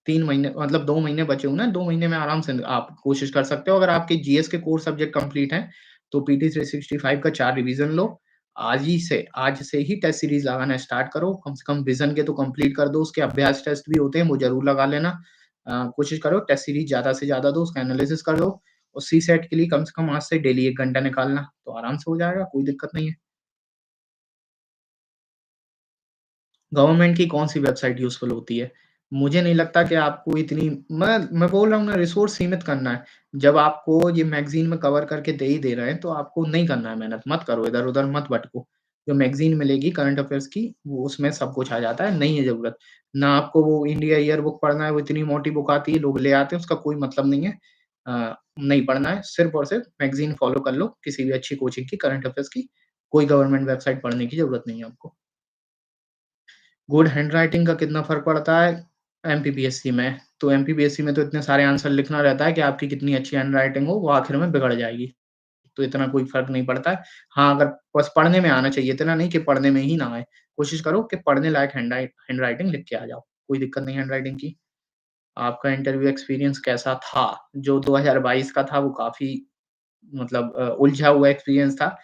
A: 3 महीने मतलब 2 महीने बचे हुए हैं, 2 महीने में आराम से आप कोशिश कर सकते हो। अगर आपके जीएस के कोर सब्जेक्ट कंप्लीट हैं, तो पीटी 365 का 4 रिवीजन लो। आज से ही टेस्ट सीरीज़ लगाना स्टार्ट करो। कम से कम विज़न के तो कंप्लीट कर दो, उसके अभ्यास टेस्ट भी होते हैं, वो ज़रूर लगा लेना। कोशिश करो टेस्ट सीरीज़ ज़्यादा से ज़्यादा दो, उसका एनालिसिस कर लो और सीसेट के लिए कम से कम आज से डेली 1 घंटा निकालना, तो आराम से हो जाएगा, कोई दिक्कत नहीं है। गवर्नमेंट की कौन-सी वेबसाइट यूज़फुल होती है? मुझे नहीं लगता कि आपको इतनी मैं बोल रहा हूँ ना, रिसोर्स सीमित करना है। जब आपको ये मैगज़ीन में कवर करके दे ही दे रहे हैं, तो आपको नहीं करना है मेहनत, मत करो, इधर-उधर मत भटको। जो मैगज़ीन मिलेगी करंट अफ़ेयर्स की, वो उसमें सब कुछ आ जाता है, नहीं है ज़रूरत। ना आपको वो इंडिया ईयर बुक पढ़ना है, वो इतनी मोटी बुक आती है, लोग ले आते हैं, उसका कोई मतलब नहीं है। नहीं पढ़ना है, सिर्फ़ और सिर्फ़ मैगज़ीन फ़ॉलो कर लो, किसी भी अच्छी कोचिंग की करंट अफ़ेयर्स की, कोई गवर्नमेंट वेबसाइट पढ़ने की ज़रूरत नहीं है आपको। गुड हैंडराइटिंग का कितना फ़र्क पड़ता है एमपीपीएससी में? तो एमपीपीएससी में तो इतने सारे आंसर लिखना रहता है कि आपकी कितनी अच्छी हैंडराइटिंग हो, वो आखिर में बिगड़ जाएगी। तो इतना कोई फ़र्क नहीं पड़ता है। हाँ, अगर बस पढ़ने में आना चाहिए, इतना नहीं कि पढ़ने में ही ना आए। कोशिश करो कि पढ़ने लायक हैंडराइटिंग लिख के आ जाओ। कोई दिक्कत नहीं हैंडराइटिंग की। आपका इंटरव्यू एक्सपीरियंस कैसा था? जो 2022 का था वो काफ़ी मतलब उलझा हुआ एक्सपीरियंस था।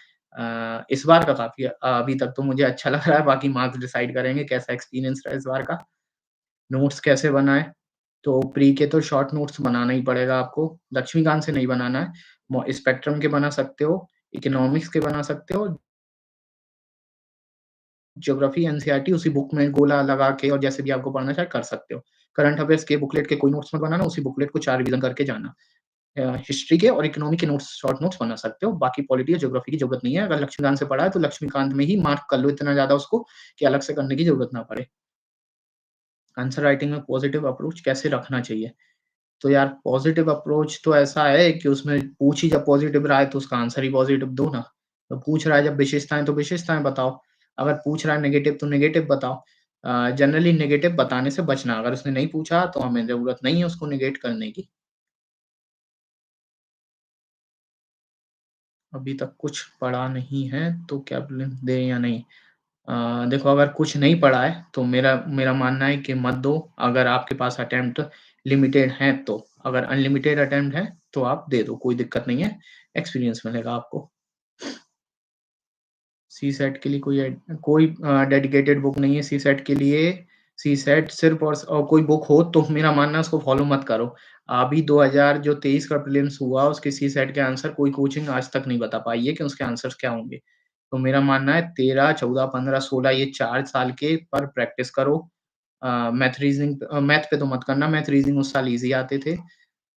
A: इस बार का काफ़ी अभी तक तो मुझे अच्छा लग रहा है, बाकी मार्क्स डिसाइड करेंगे कैसा एक्सपीरियंस रहा इस बार का। नोट्स कैसे बनाएँ? तो प्री के तो शॉर्ट नोट्स बनाना ही पड़ेगा आपको, लक्ष्मीकांत से नहीं बनाना है। स्पेक्ट्रम के बना सकते हो, इकोनॉमिक्स के बना सकते हो, ज्योग्राफी एनसीईआरटी उसी बुक में गोला लगा के और जैसे भी आपको पढ़ना चाहे कर सकते हो। करंट अफेयर्स के बुकलेट के कोई नोट्स मत बनाना, उसी बुकलेट को 4 रिवीजन करके जाना। हिस्ट्री के और इकोनॉमी के नोट्स, शॉर्ट नोट्स बना सकते हो, बाकी पॉलिटी और ज्योग्राफी की ज़रूरत नहीं है। अगर लक्ष्मीकांत से पढ़ा है, तो लक्ष्मीकांत में ही मार्क कर लो इतना ज़्यादा उसको कि अलग से करने की ज़रूरत ना पड़े। आंसर राइटिंग में पॉजिटिव अप्रोच कैसे रखना चाहिए? तो यार पॉजिटिव अप्रोच तो ऐसा है कि उसमें पूछ ही जब पॉजिटिव रहा है, तो उसका आंसर ही पॉजिटिव दो ना। तो पूछ रहा है जब विशेषताएँ, तो विशेषताएँ बताओ। अगर पूछ रहा है नेगेटिव, तो नेगेटिव बताओ। जनरली नेगेटिव बताने से बचना। अगर उसने नहीं पूछा, तो हमें ज़रूरत नहीं है उसको नेगेट करने की। अभी तक कुछ पढ़ा नहीं है, तो क्या प्रीलिम्स दें या नहीं? देखो, अगर कुछ नहीं पढ़ा है, तो मेरा मेरा मानना है कि मत दो। अगर आपके पास अटेम्प्ट लिमिटेड हैं तो। अगर अनलिमिटेड अटेम्प्ट है, तो आप दे दो, कोई दिक्कत नहीं है, एक्सपीरियंस मिलेगा आपको। सीसेट के लिए कोई डेडिकेटेड बुक नहीं है सीसेट के लिए। सीसेट सिर्फ़ और कोई बुक हो तो मेरा मानना है उसको फ़ॉलो मत करो। अभी 2000 जो 23 का प्रीलिम्स हुआ, उसके सीसैट के आंसर कोई कोचिंग आज तक नहीं बता पाई है कि उसके आंसर्स क्या होंगे। तो मेरा मानना है 13, 14, 15, 16 ये 4 साल के पर प्रैक्टिस करो। मैथ पे तो मत करना, मैथ रीज़निंग उस साल ईज़ी आते थे।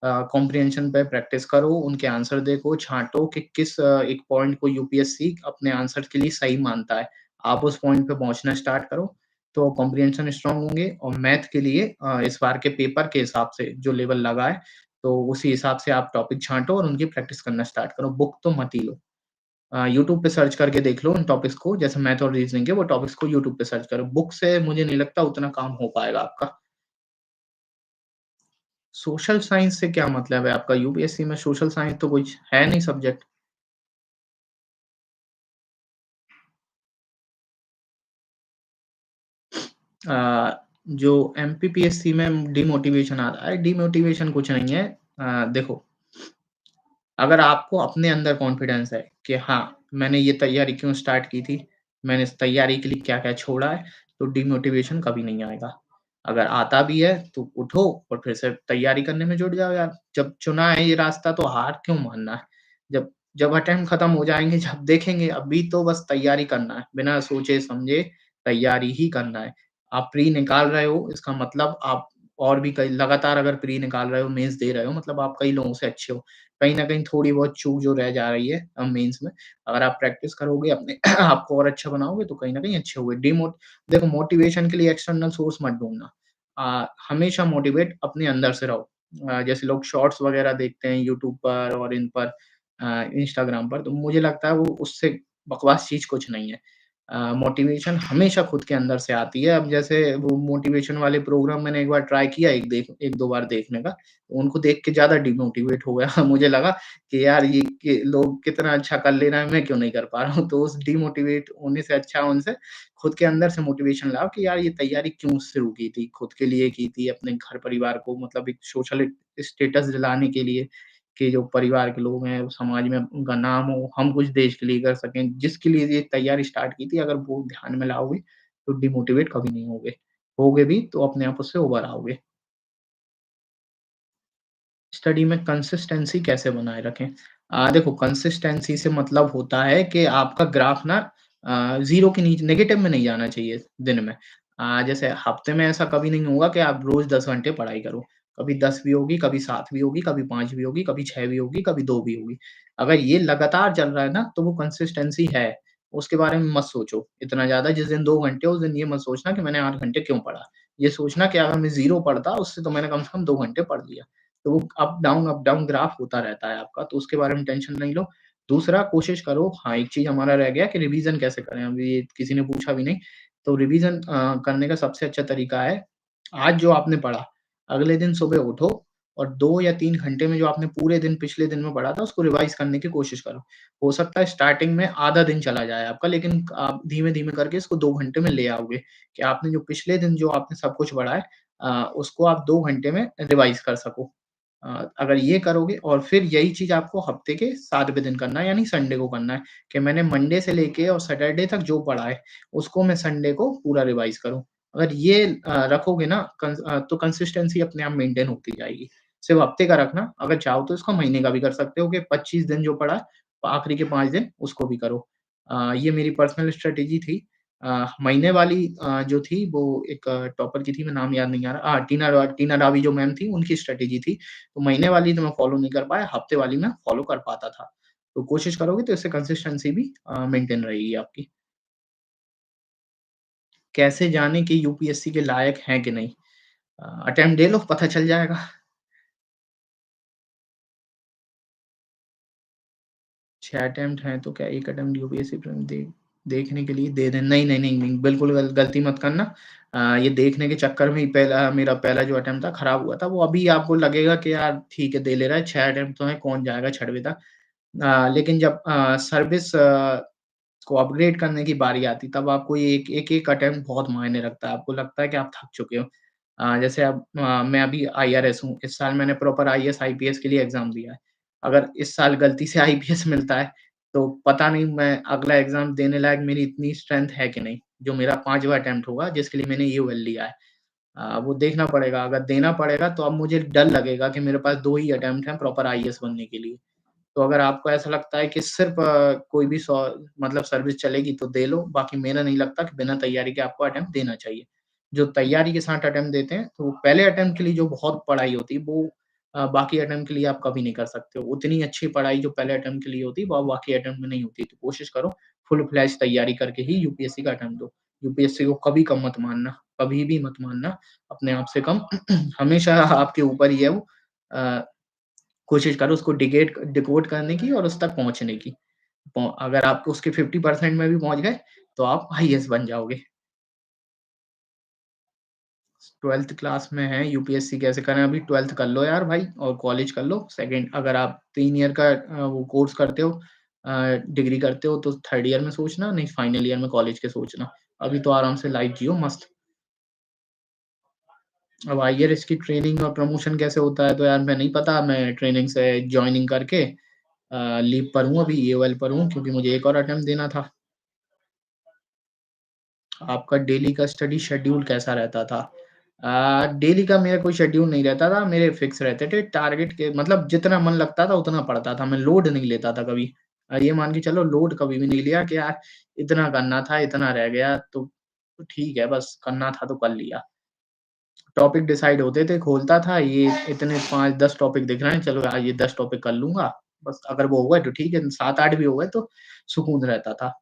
A: कॉम्प्रिहेंशन पे प्रैक्टिस करो, उनके आंसर देखो, छाँटो कि किस एक पॉइंट को यूपीएससी अपने आंसर के लिए सही मानता है। आप उस पॉइंट पे पहुँचना स्टार्ट करो, तो कॉम्प्रिहेंशन स्ट्रॉन्ग होंगे और मैथ के लिए इस बार के पेपर के हिसाब से जो लेवल लगा है, तो उसी हिसाब से आप टॉपिक छाँटो और उनकी प्रैक्टिस करना स्टार्ट करो। बुक तो मत ही लो। यूट्यूब पे सर्च करके देख लो उन टॉपिक्स को, जैसे मैथ और रीज़निंग के वो टॉपिक्स को यूट्यूब पे सर्च करो। बुक से मुझे नहीं लगता उतना काम हो पाएगा आपका। सोशल साइंस से क्या मतलब है आपका? यूपीएससी में सोशल साइंस तो कुछ है नहीं सब्जेक्ट। जो एमपीपीएससी में डिमोटिवेशन आ रहा है, डिमोटिवेशन कुछ नहीं है। देखो, अगर आपको अपने अंदर कॉन्फिडेंस है कि हाँ, मैंने ये तैयारी क्यों स्टार्ट की थी, मैंने इस तैयारी के लिए क्या-क्या छोड़ा है, तो डिमोटिवेशन कभी नहीं आएगा। अगर आता भी है तो उठो और फिर से तैयारी करने में जुट जाओ यार। जब चुना है ये रास्ता तो हार क्यों मानना है? जब जब अटेम्प्ट खत्म हो जाएँगे, जब देखेंगे अभी तो बस तैयारी करना है, बिना सोचे-समझे तैयारी ही करना है। आप प्री निकाल रहे हो इसका मतलब आप और भी कई लगातार अगर प्री निकाल रहे हो, मेंस दे रहे हो मतलब आप कई लोगों से अच्छे हो। कहीं न कहीं थोड़ी बहुत चूक जो रह जा रही है मेंस में, अगर आप प्रैक्टिस करोगे अपने आप को और अच्छा बनाओगे तो कहीं न कहीं अच्छे होगे। देखो मोटिवेशन के लिए एक्सटर्नल सोर्स मत ढूँढना। हमेशा मोटिवेट अपने अंदर से रहो। जैसे लोग शॉर्ट्स वगैरह देखते हैं यूट्यूब पर और इन पर इंस्टाग्राम पर, तो मुझे लगता है वो उससे बकवास चीज़ कुछ नहीं है। मोटिवेशन हमेशा खुद के अंदर से आती है। अब जैसे वो मोटिवेशन वाले प्रोग्राम मैंने एक बार ट्राई किया 1-2 बार देखने का, तो उनको देख के ज़्यादा डिमोटिवेट हो गया। मुझे लगा कि यार ये कि लोग कितना अच्छा कर ले रहे हैं, मैं क्यों नहीं कर पा रहा हूँ? तो उस डिमोटिवेट होने से अच्छा उनसे खुद के अंदर से मोटिवेशन लाओ कि यार ये तैयारी क्यों शुरू की थी? खुद के लिए की थी, अपने घर परिवार को मतलब एक सोशल स्टेटस दिलाने के लिए कि जो परिवार के लोग हैं, वो समाज में उनका नाम हो, हम कुछ देश के लिए कर सकें। जिसके लिए ये तैयारी स्टार्ट की थी, अगर वो ध्यान में लाओगे, तो डिमोटिवेट कभी नहीं होगे। होगे भी तो अपने आप उससे उभर आओगे। स्टडी में कंसिस्टेंसी कैसे बनाए रखें? देखो कंसिस्टेंसी से मतलब होता है कि आपका ग्राफ ना 0 के नीचे नेगेटिव में नहीं जाना चाहिए दिन में। जैसे हफ्ते में ऐसा कभी नहीं होगा कि आप रोज़ 10 घंटे पढ़ाई करो। कभी 10 भी होगी, कभी 7 भी होगी, कभी 5 भी होगी, कभी 6 भी होगी, कभी 2 भी होगी। अगर ये लगातार चल रहा है ना, तो वो कंसिस्टेंसी है। उसके बारे में मत सोचो इतना ज़्यादा। जिस दिन 2 घंटे उस दिन ये मत सोचना कि मैंने 8 घंटे क्यों पढ़ा? ये सोचना कि अगर मैं 0 पढ़ता उससे तो मैंने कम से कम 2 घंटे पढ़ लिया। तो वो अप डाउन ग्राफ होता रहता है आपका, तो उसके बारे में टेंशन नहीं लो। दूसरा कोशिश करो हाँ, एक चीज़ हमारा रह गया कि रिवीज़न कैसे करें? अभी ये किसी ने पूछा भी नहीं। तो रिवीज़न करने का सबसे अच्छा तरीका है, आज जो आपने पढ़ा, अगले दिन सुबह उठो और 2 या 3 घंटे में जो आपने पूरे दिन पिछले दिन में पढ़ा था, उसको रिवाइज़ करने की कोशिश करो। हो सकता है स्टार्टिंग में आधा दिन चला जाए आपका, लेकिन आप धीमे-धीमे करके इसको 2 घंटे में ले आओगे, कि आपने जो पिछले दिन जो आपने सब कुछ पढ़ा है उसको आप 2 घंटे में रिवाइज़ कर सको। अगर ये करोगे और फिर यही चीज़ आपको हफ्ते के 7वें दिन करना है यानी संडे को करना है, कि मैंने मंडे से लेके और सैटरडे तक जो पढ़ा है, उसको मैं संडे को पूरा रिवाइज़ करूँ। अगर ये रखोगे ना तो कंसिस्टेंसी अपने आप मेंटेन होती जाएगी। सिर्फ़ हफ्ते का रखना, अगर चाहो तो इसको महीने का भी कर सकते हो कि 25 दिन जो पढ़ा है, आखिरी के 5 दिन उसको भी करो। ये मेरी पर्सनल स्ट्रैटेजी थी। महीने वाली जो थी वो एक टॉपर की थी, मैं नाम याद नहीं आ रहा। टीना रावी जो मैम थी, उनकी स्ट्रैटेजी थी। तो महीने वाली तो मैं फ़ॉलो नहीं कर पाया, हफ्ते वाली मैं फ़ॉलो कर पाता था। तो कोशिश करोगे तो इससे कंसिस्टेंसी भी मेंटेन रहेगी आपकी। कैसे जानें कि यूपीएससी के लायक हैं कि नहीं? अटेम्प्ट दे लो, पता चल जाएगा। 6 अटेम्प्ट हैं तो क्या 1 अटेम्प्ट यूपीएससी प्रीलिम देखने के लिए दे दें। नहीं, नहीं, नहीं, नहीं, बिल्कुल गलती मत करना। ये देखने के चक्कर में ही मेरा पहला जो अटेम्प्ट था खराब हुआ था। वो अभी आपको लगेगा कि यार ठीक है, दे ले रहा है, 6 अटेम्प्ट तो हैं, कौन जाएगा 6वें तक। लेकिन जब सर्विस को अपग्रेड करने की बारी आती, तब आपको ये एक-एक अटेम्प्ट बहुत मायने रखता है। आपको लगता है कि आप थक चुके हो। जैसे अब मैं अभी आईआरएस हूँ, इस साल मैंने प्रॉपर आईएएस, आईपीएस के लिए एग्ज़ाम दिया है। अगर इस साल गलती से आईपीएस मिलता है, तो पता नहीं मैं अगला एग्ज़ाम देने लायक मेरी इतनी स्ट्रेंथ है कि नहीं, जो मेरा 5वाँ अटेम्प्ट होगा, जिसके लिए मैंने ईओएल लिया है। वो देखना पड़ेगा, अगर देना पड़ेगा तो अब मुझे डर लगेगा कि मेरे पास 2 ही अटेम्प्ट हैं प्रॉपर आईएएस बनने के लिए। तो अगर आपको ऐसा लगता है कि सिर्फ़ कोई भी मतलब सर्विस चलेगी तो दे लो, बाकी मेरा नहीं लगता कि बिना तैयारी के आपको अटेम्प्ट देना चाहिए। जो तैयारी के साथ अटेम्प्ट देते हैं, तो वो पहले अटेम्प्ट के लिए जो बहुत पढ़ाई होती है, वो बाकी अटेम्प्ट के लिए आप कभी नहीं कर सकते हो। उतनी अच्छी पढ़ाई जो पहले अटेम्प्ट के लिए होती है, वो बाकी अटेम्प्ट में नहीं होती। तो कोशिश करो फुल फ्लेज तैयारी करके ही यूपीएससी का अटेम्प्ट दो। यूपीएससी को कभी कम मत मानना, कभी भी मत मानना, अपने आप से कम हमेशा आपके ऊपर ही है वो। अ कोशिश करो उसको डिकोड करने की और उस तक पहुँचने की। अगर आप उसके 50% में भी पहुँच गए, तो आप आईएएस बन जाओगे। 12th क्लास में हैं, यूपीएससी कैसे करें? अभी 12th कर लो यार भाई और कॉलेज कर लो। सेकंड अगर आप 3 ईयर का वो कोर्स करते हो डिग्री करते हो तो 3rd ईयर में सोचना, नहीं फाइनल ईयर में कॉलेज के सोचना। अभी तो आराम से लाइफ जियो मस्त। अब आईआरएस की ट्रेनिंग और प्रमोशन कैसे होता है तो यार मैं नहीं पता, मैं ट्रेनिंग से जॉइनिंग करके लीव पर हूँ अभी, ईओएल पर हूँ क्योंकि मुझे एक और अटेम्प्ट देना था। आपका डेली का स्टडी शेड्यूल कैसा रहता था? डेली का मेरा कोई शेड्यूल नहीं रहता था, मेरे फिक्स रहते थे टारगेट के मतलब जितना मन लगता था उतना पढ़ता था, मैं लोड नहीं लेता था कभी। ये मान के चलो लोड कभी भी नहीं लिया कि यार इतना करना था, इतना रह गया तो ठीक है बस करना था तो कर लिया। टॉपिक डिसाइड होते थे, खोलता था ये इतने 5-10 टॉपिक दिख रहे हैं, चलो यार ये 10 टॉपिक कर लूँगा। बस अगर वो हो गए तो ठीक है, 7-8 भी हो गए तो सुकून रहता था।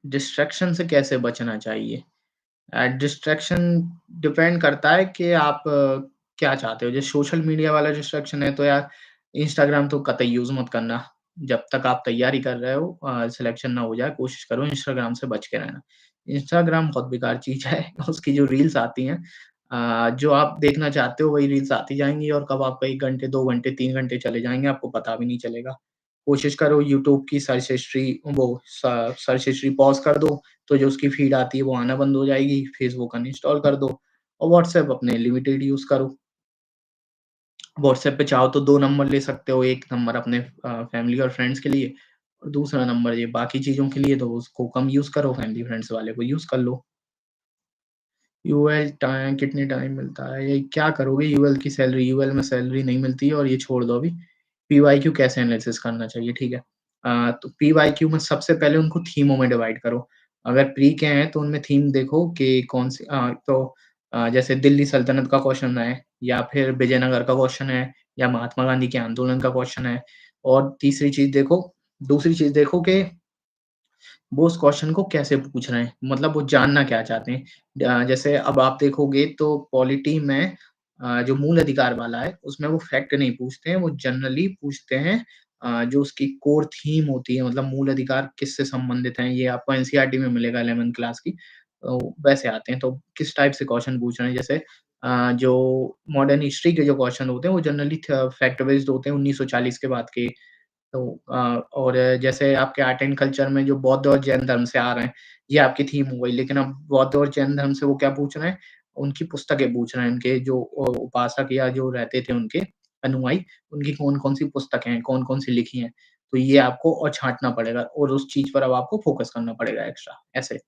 A: डिस्ट्रैक्शन से कैसे बचना चाहिए? डिस्ट्रैक्शन डिपेंड करता है कि आप क्या चाहते हो। जैसे सोशल मीडिया वाला डिस्ट्रैक्शन है तो यार इंस्टाग्राम तो कतई यूज़ मत करना। जब तक आप तैयारी कर रहे हो सिलेक्शन ना हो जाए कोशिश करो इंस्टाग्राम से बच के रहना। इंस्टाग्राम बहुत बेकार चीज़ है उसकी जो रील्स आती हैं जो आप देखना चाहते हो वही रील्स आती जाएँगी और कब आपका 1 घंटे, 2 घंटे, 3 घंटे चले जाएँगे आपको पता भी नहीं चलेगा। कोशिश करो यूट्यूब की सर्च हिस्ट्री वो सर्च हिस्ट्री पॉज़ कर दो तो जो उसकी फ़ीड आती है वो आना बंद हो जाएगी, फ़ेसबुक अनइंस्टॉल कर दो और व्हाट्सऐप अपने लिमिटेड यूज़ करो। व्हाट्सऐप पे चाहो तो 2 नंबर ले सकते हो, 1 नंबर अपने फैमिली और फ्रेंड्स के लिए और दूसरा नंबर ये बाकी चीज़ों के लिए तो उसको कम यूज़ करो, फैमिली फ्रेंड्स वाले को यूज़ कर लो। यूएल टाइम कितने टाइम मिलता है? ये क्या करोगे यूएल की सैलरी यूएल में सैलरी नहीं मिलती है और ये छोड़ दो अभी। पीवाईक्यू कैसे एनालिसिस करना चाहिए, ठीक है। तो पीवाईक्यू में सबसे पहले उनको थीमों में डिवाइड करो। अगर प्री के हैं तो उनमें थीम देखो कि कौन सी जैसे दिल्ली सल्तनत का क्वेश्चन है या फिर विजयनगर का क्वेश्चन है या महात्मा गांधी के आंदोलन का क्वेश्चन है। और तीसरी चीज़ देखो दूसरी चीज़ देखो कि वो उस क्वेश्चन को कैसे पूछ रहे हैं, मतलब वो जानना क्या चाहते हैं। जैसे अब आप देखोगे तो पॉलिटी में जो मूल अधिकार वाला है, उसमें वो फैक्ट नहीं पूछते हैं, वो जनरली पूछते हैं जो उसकी कोर थीम होती है, मतलब मूल अधिकार किससे संबंधित हैं, ये आपको एनसीईआरटी में मिलेगा 11th क्लास की। वैसे आते हैं, तो किस टाइप से क्वेश्चन पूछ रहे हैं, जैसे जो मॉडर्न हिस्ट्री के जो क्वेश्चन होते हैं, वो जनरली फैक्ट बेस्ड होते हैं 1940 के बाद के। तो और जैसे आपके आर्ट एंड कल्चर में जो बौद्ध और जैन धर्म से आ रहे हैं, ये आपकी थीम हो गई। लेकिन अब बौद्ध और जैन धर्म से वो क्या पूछ रहे हैं, उनकी पुस्तकें पूछ रहे हैं, उनके जो उपासक या जो रहते थे उनके अनुयायी, उनकी कौन-कौन सी पुस्तकें हैं, कौन-कौन सी लिखी हैं। तो ये आपको और छाँटना पड़ेगा और उस चीज़ पर अब आपको फ़ोकस करना पड़ेगा एक्स्ट्रा, ऐसे।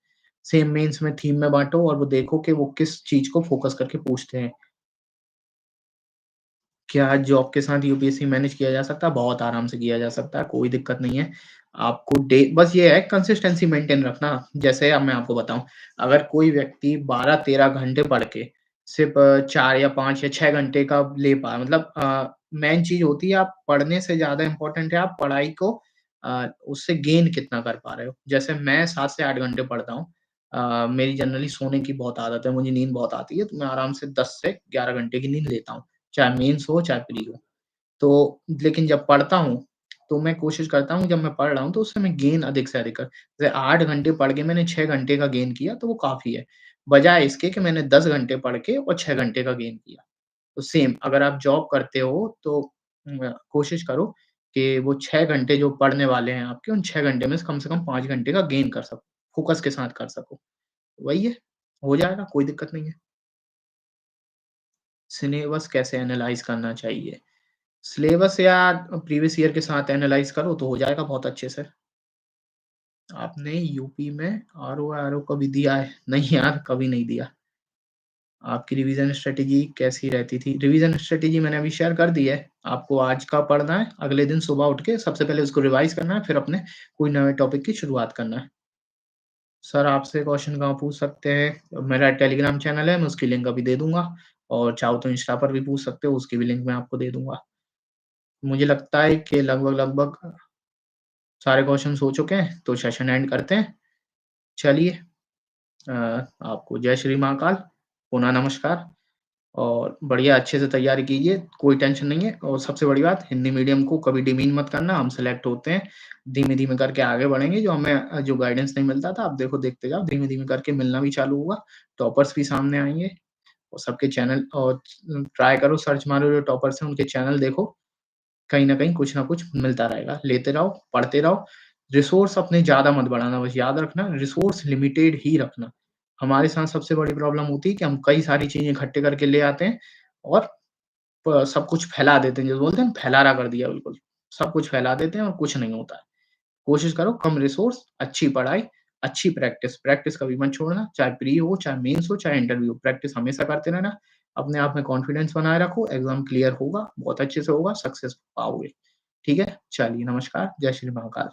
A: सेम मेंस में थीम में बाँटो और वो देखो कि वो किस चीज़ को फ़ोकस करके पूछते हैं। क्या जॉब के साथ यूपीएससी मैनेज किया जा सकता है? बहुत आराम से किया जा सकता है, कोई दिक्कत नहीं है। आपको डे बस ये है कंसिस्टेंसी मेंटेन रखना। जैसे अब मैं आपको बताऊँ, अगर कोई व्यक्ति 12-13 घंटे पढ़ के सिर्फ़ 4 या 5 या 6 घंटे का ले पाए मतलब मेन चीज़ होती है आप पढ़ने से ज़्यादा इम्पोर्टेंट है आप पढ़ाई को उससे गेन कितना कर पा रहे हो। जैसे मैं 7 से 8 घंटे पढ़ता हूँ। मेरी जनरली सोने की बहुत आदत है, मुझे नींद बहुत आती है, तो मैं आराम से 10 से 11 घंटे की नींद लेता हूँ। चाहे मेंस हो, चाहे प्री हो। तो लेकिन जब पढ़ता हूँ, तो मैं कोशिश करता हूँ जब मैं पढ़ रहा हूँ तो उससे मैं गेन अधिक से अधिक जैसे 8 घंटे पढ़ के मैंने 6 घंटे का गेन किया तो वो काफ़ी है। बजाए इसके कि मैंने 10 घंटे पढ़ के और 6 घंटे का गेन किया। तो सेम अगर आप जॉब करते हो तो कोशिश करो कि वो 6 घंटे जो पढ़ने वाले हैं आपके उन 6 घंटे में से कम 5 घंटे का गेन कर सको, फ़ोकस के साथ कर सको। वही है, हो जाएगा, कोई दिक्कत नहीं है। सिलेबस कैसे एनालाइज़ करना चाहिए? सिलेबस या प्रीवियस ईयर के साथ एनालाइज़ करो तो हो जाएगा बहुत अच्छे से। आपने यूपी में आरओ कभी दिया है? नहीं यार, कभी नहीं दिया। आपकी रिवीजन स्ट्रैटेजी कैसी रहती थी? रिवीजन स्ट्रैटेजी मैंने अभी शेयर कर दी है। आपको आज का पढ़ना है, अगले दिन सुबह उठ के सबसे पहले उसको रिवाइज़ करना है, फिर अपने कोई नए टॉपिक की शुरुआत करना है। सर आपसे क्वेश्चन कहाँ पूछ सकते हैं? मेरा टेलीग्राम चैनल है, मैं उसकी लिंक अभी दे दूँगा और चाहो तो इंस्टा पर भी पूछ सकते हो, उसकी भी लिंक मैं आपको दे दूँगा। मुझे लगता है कि लगभग-लगभग सारे क्वेश्चन्स हो चुके हैं, तो सेशन एंड करते हैं। चलिए अ, आपको जय श्री महाकाल, पुनः नमस्कार और बढ़िया अच्छे से तैयारी कीजिए, कोई टेंशन नहीं है और सबसे बड़ी बात हिंदी मीडियम को कभी डिमीन मत करना, हम सेलेक्ट होते हैं, धीमे-धीमे करके आगे बढ़ेंगे, जो हमें जो गाइडेंस नहीं मिलता था, आप देखो देखते जाओ, धीमे-धीमे करके मिलना भी चालू होगा, टॉपर्स भी सामने आएँगे और सबके चैनल और ट्राई करो सर्च मारो जो टॉपर्स हैं, उनके चैनल देखो, कहीं न कहीं कुछ न कुछ मिलता रहेगा। लेते रहो, पढ़ते रहो, रिसोर्स अपने ज़्यादा मत बढ़ाना, बस याद रखना रिसोर्स लिमिटेड ही रखना। हमारे साथ सबसे बड़ी प्रॉब्लम होती है कि हम कई सारी चीज़ें इकट्ठे करके ले आते हैं और सब कुछ फैला देते हैं, जो बोलते हैं ना फैलारा कर दिया बिल्कुल। सब कुछ फैला देते हैं और कुछ नहीं होता है। कोशिश करो कम रिसोर्स, अच्छी पढ़ाई, अच्छी प्रैक्टिस, प्रैक्टिस कभी मत छोड़ना, चाहे प्री हो, चाहे मेंस हो, चाहे इंटरव्यू हो, प्रैक्टिस हमेशा करते रहना। अपने आप में कॉन्फिडेंस बनाए रखो, एग्ज़ाम क्लियर होगा, बहुत अच्छे से होगा, सक्सेस पाओगे। ठीक है? चलिए नमस्कार, जय श्री महाकाल।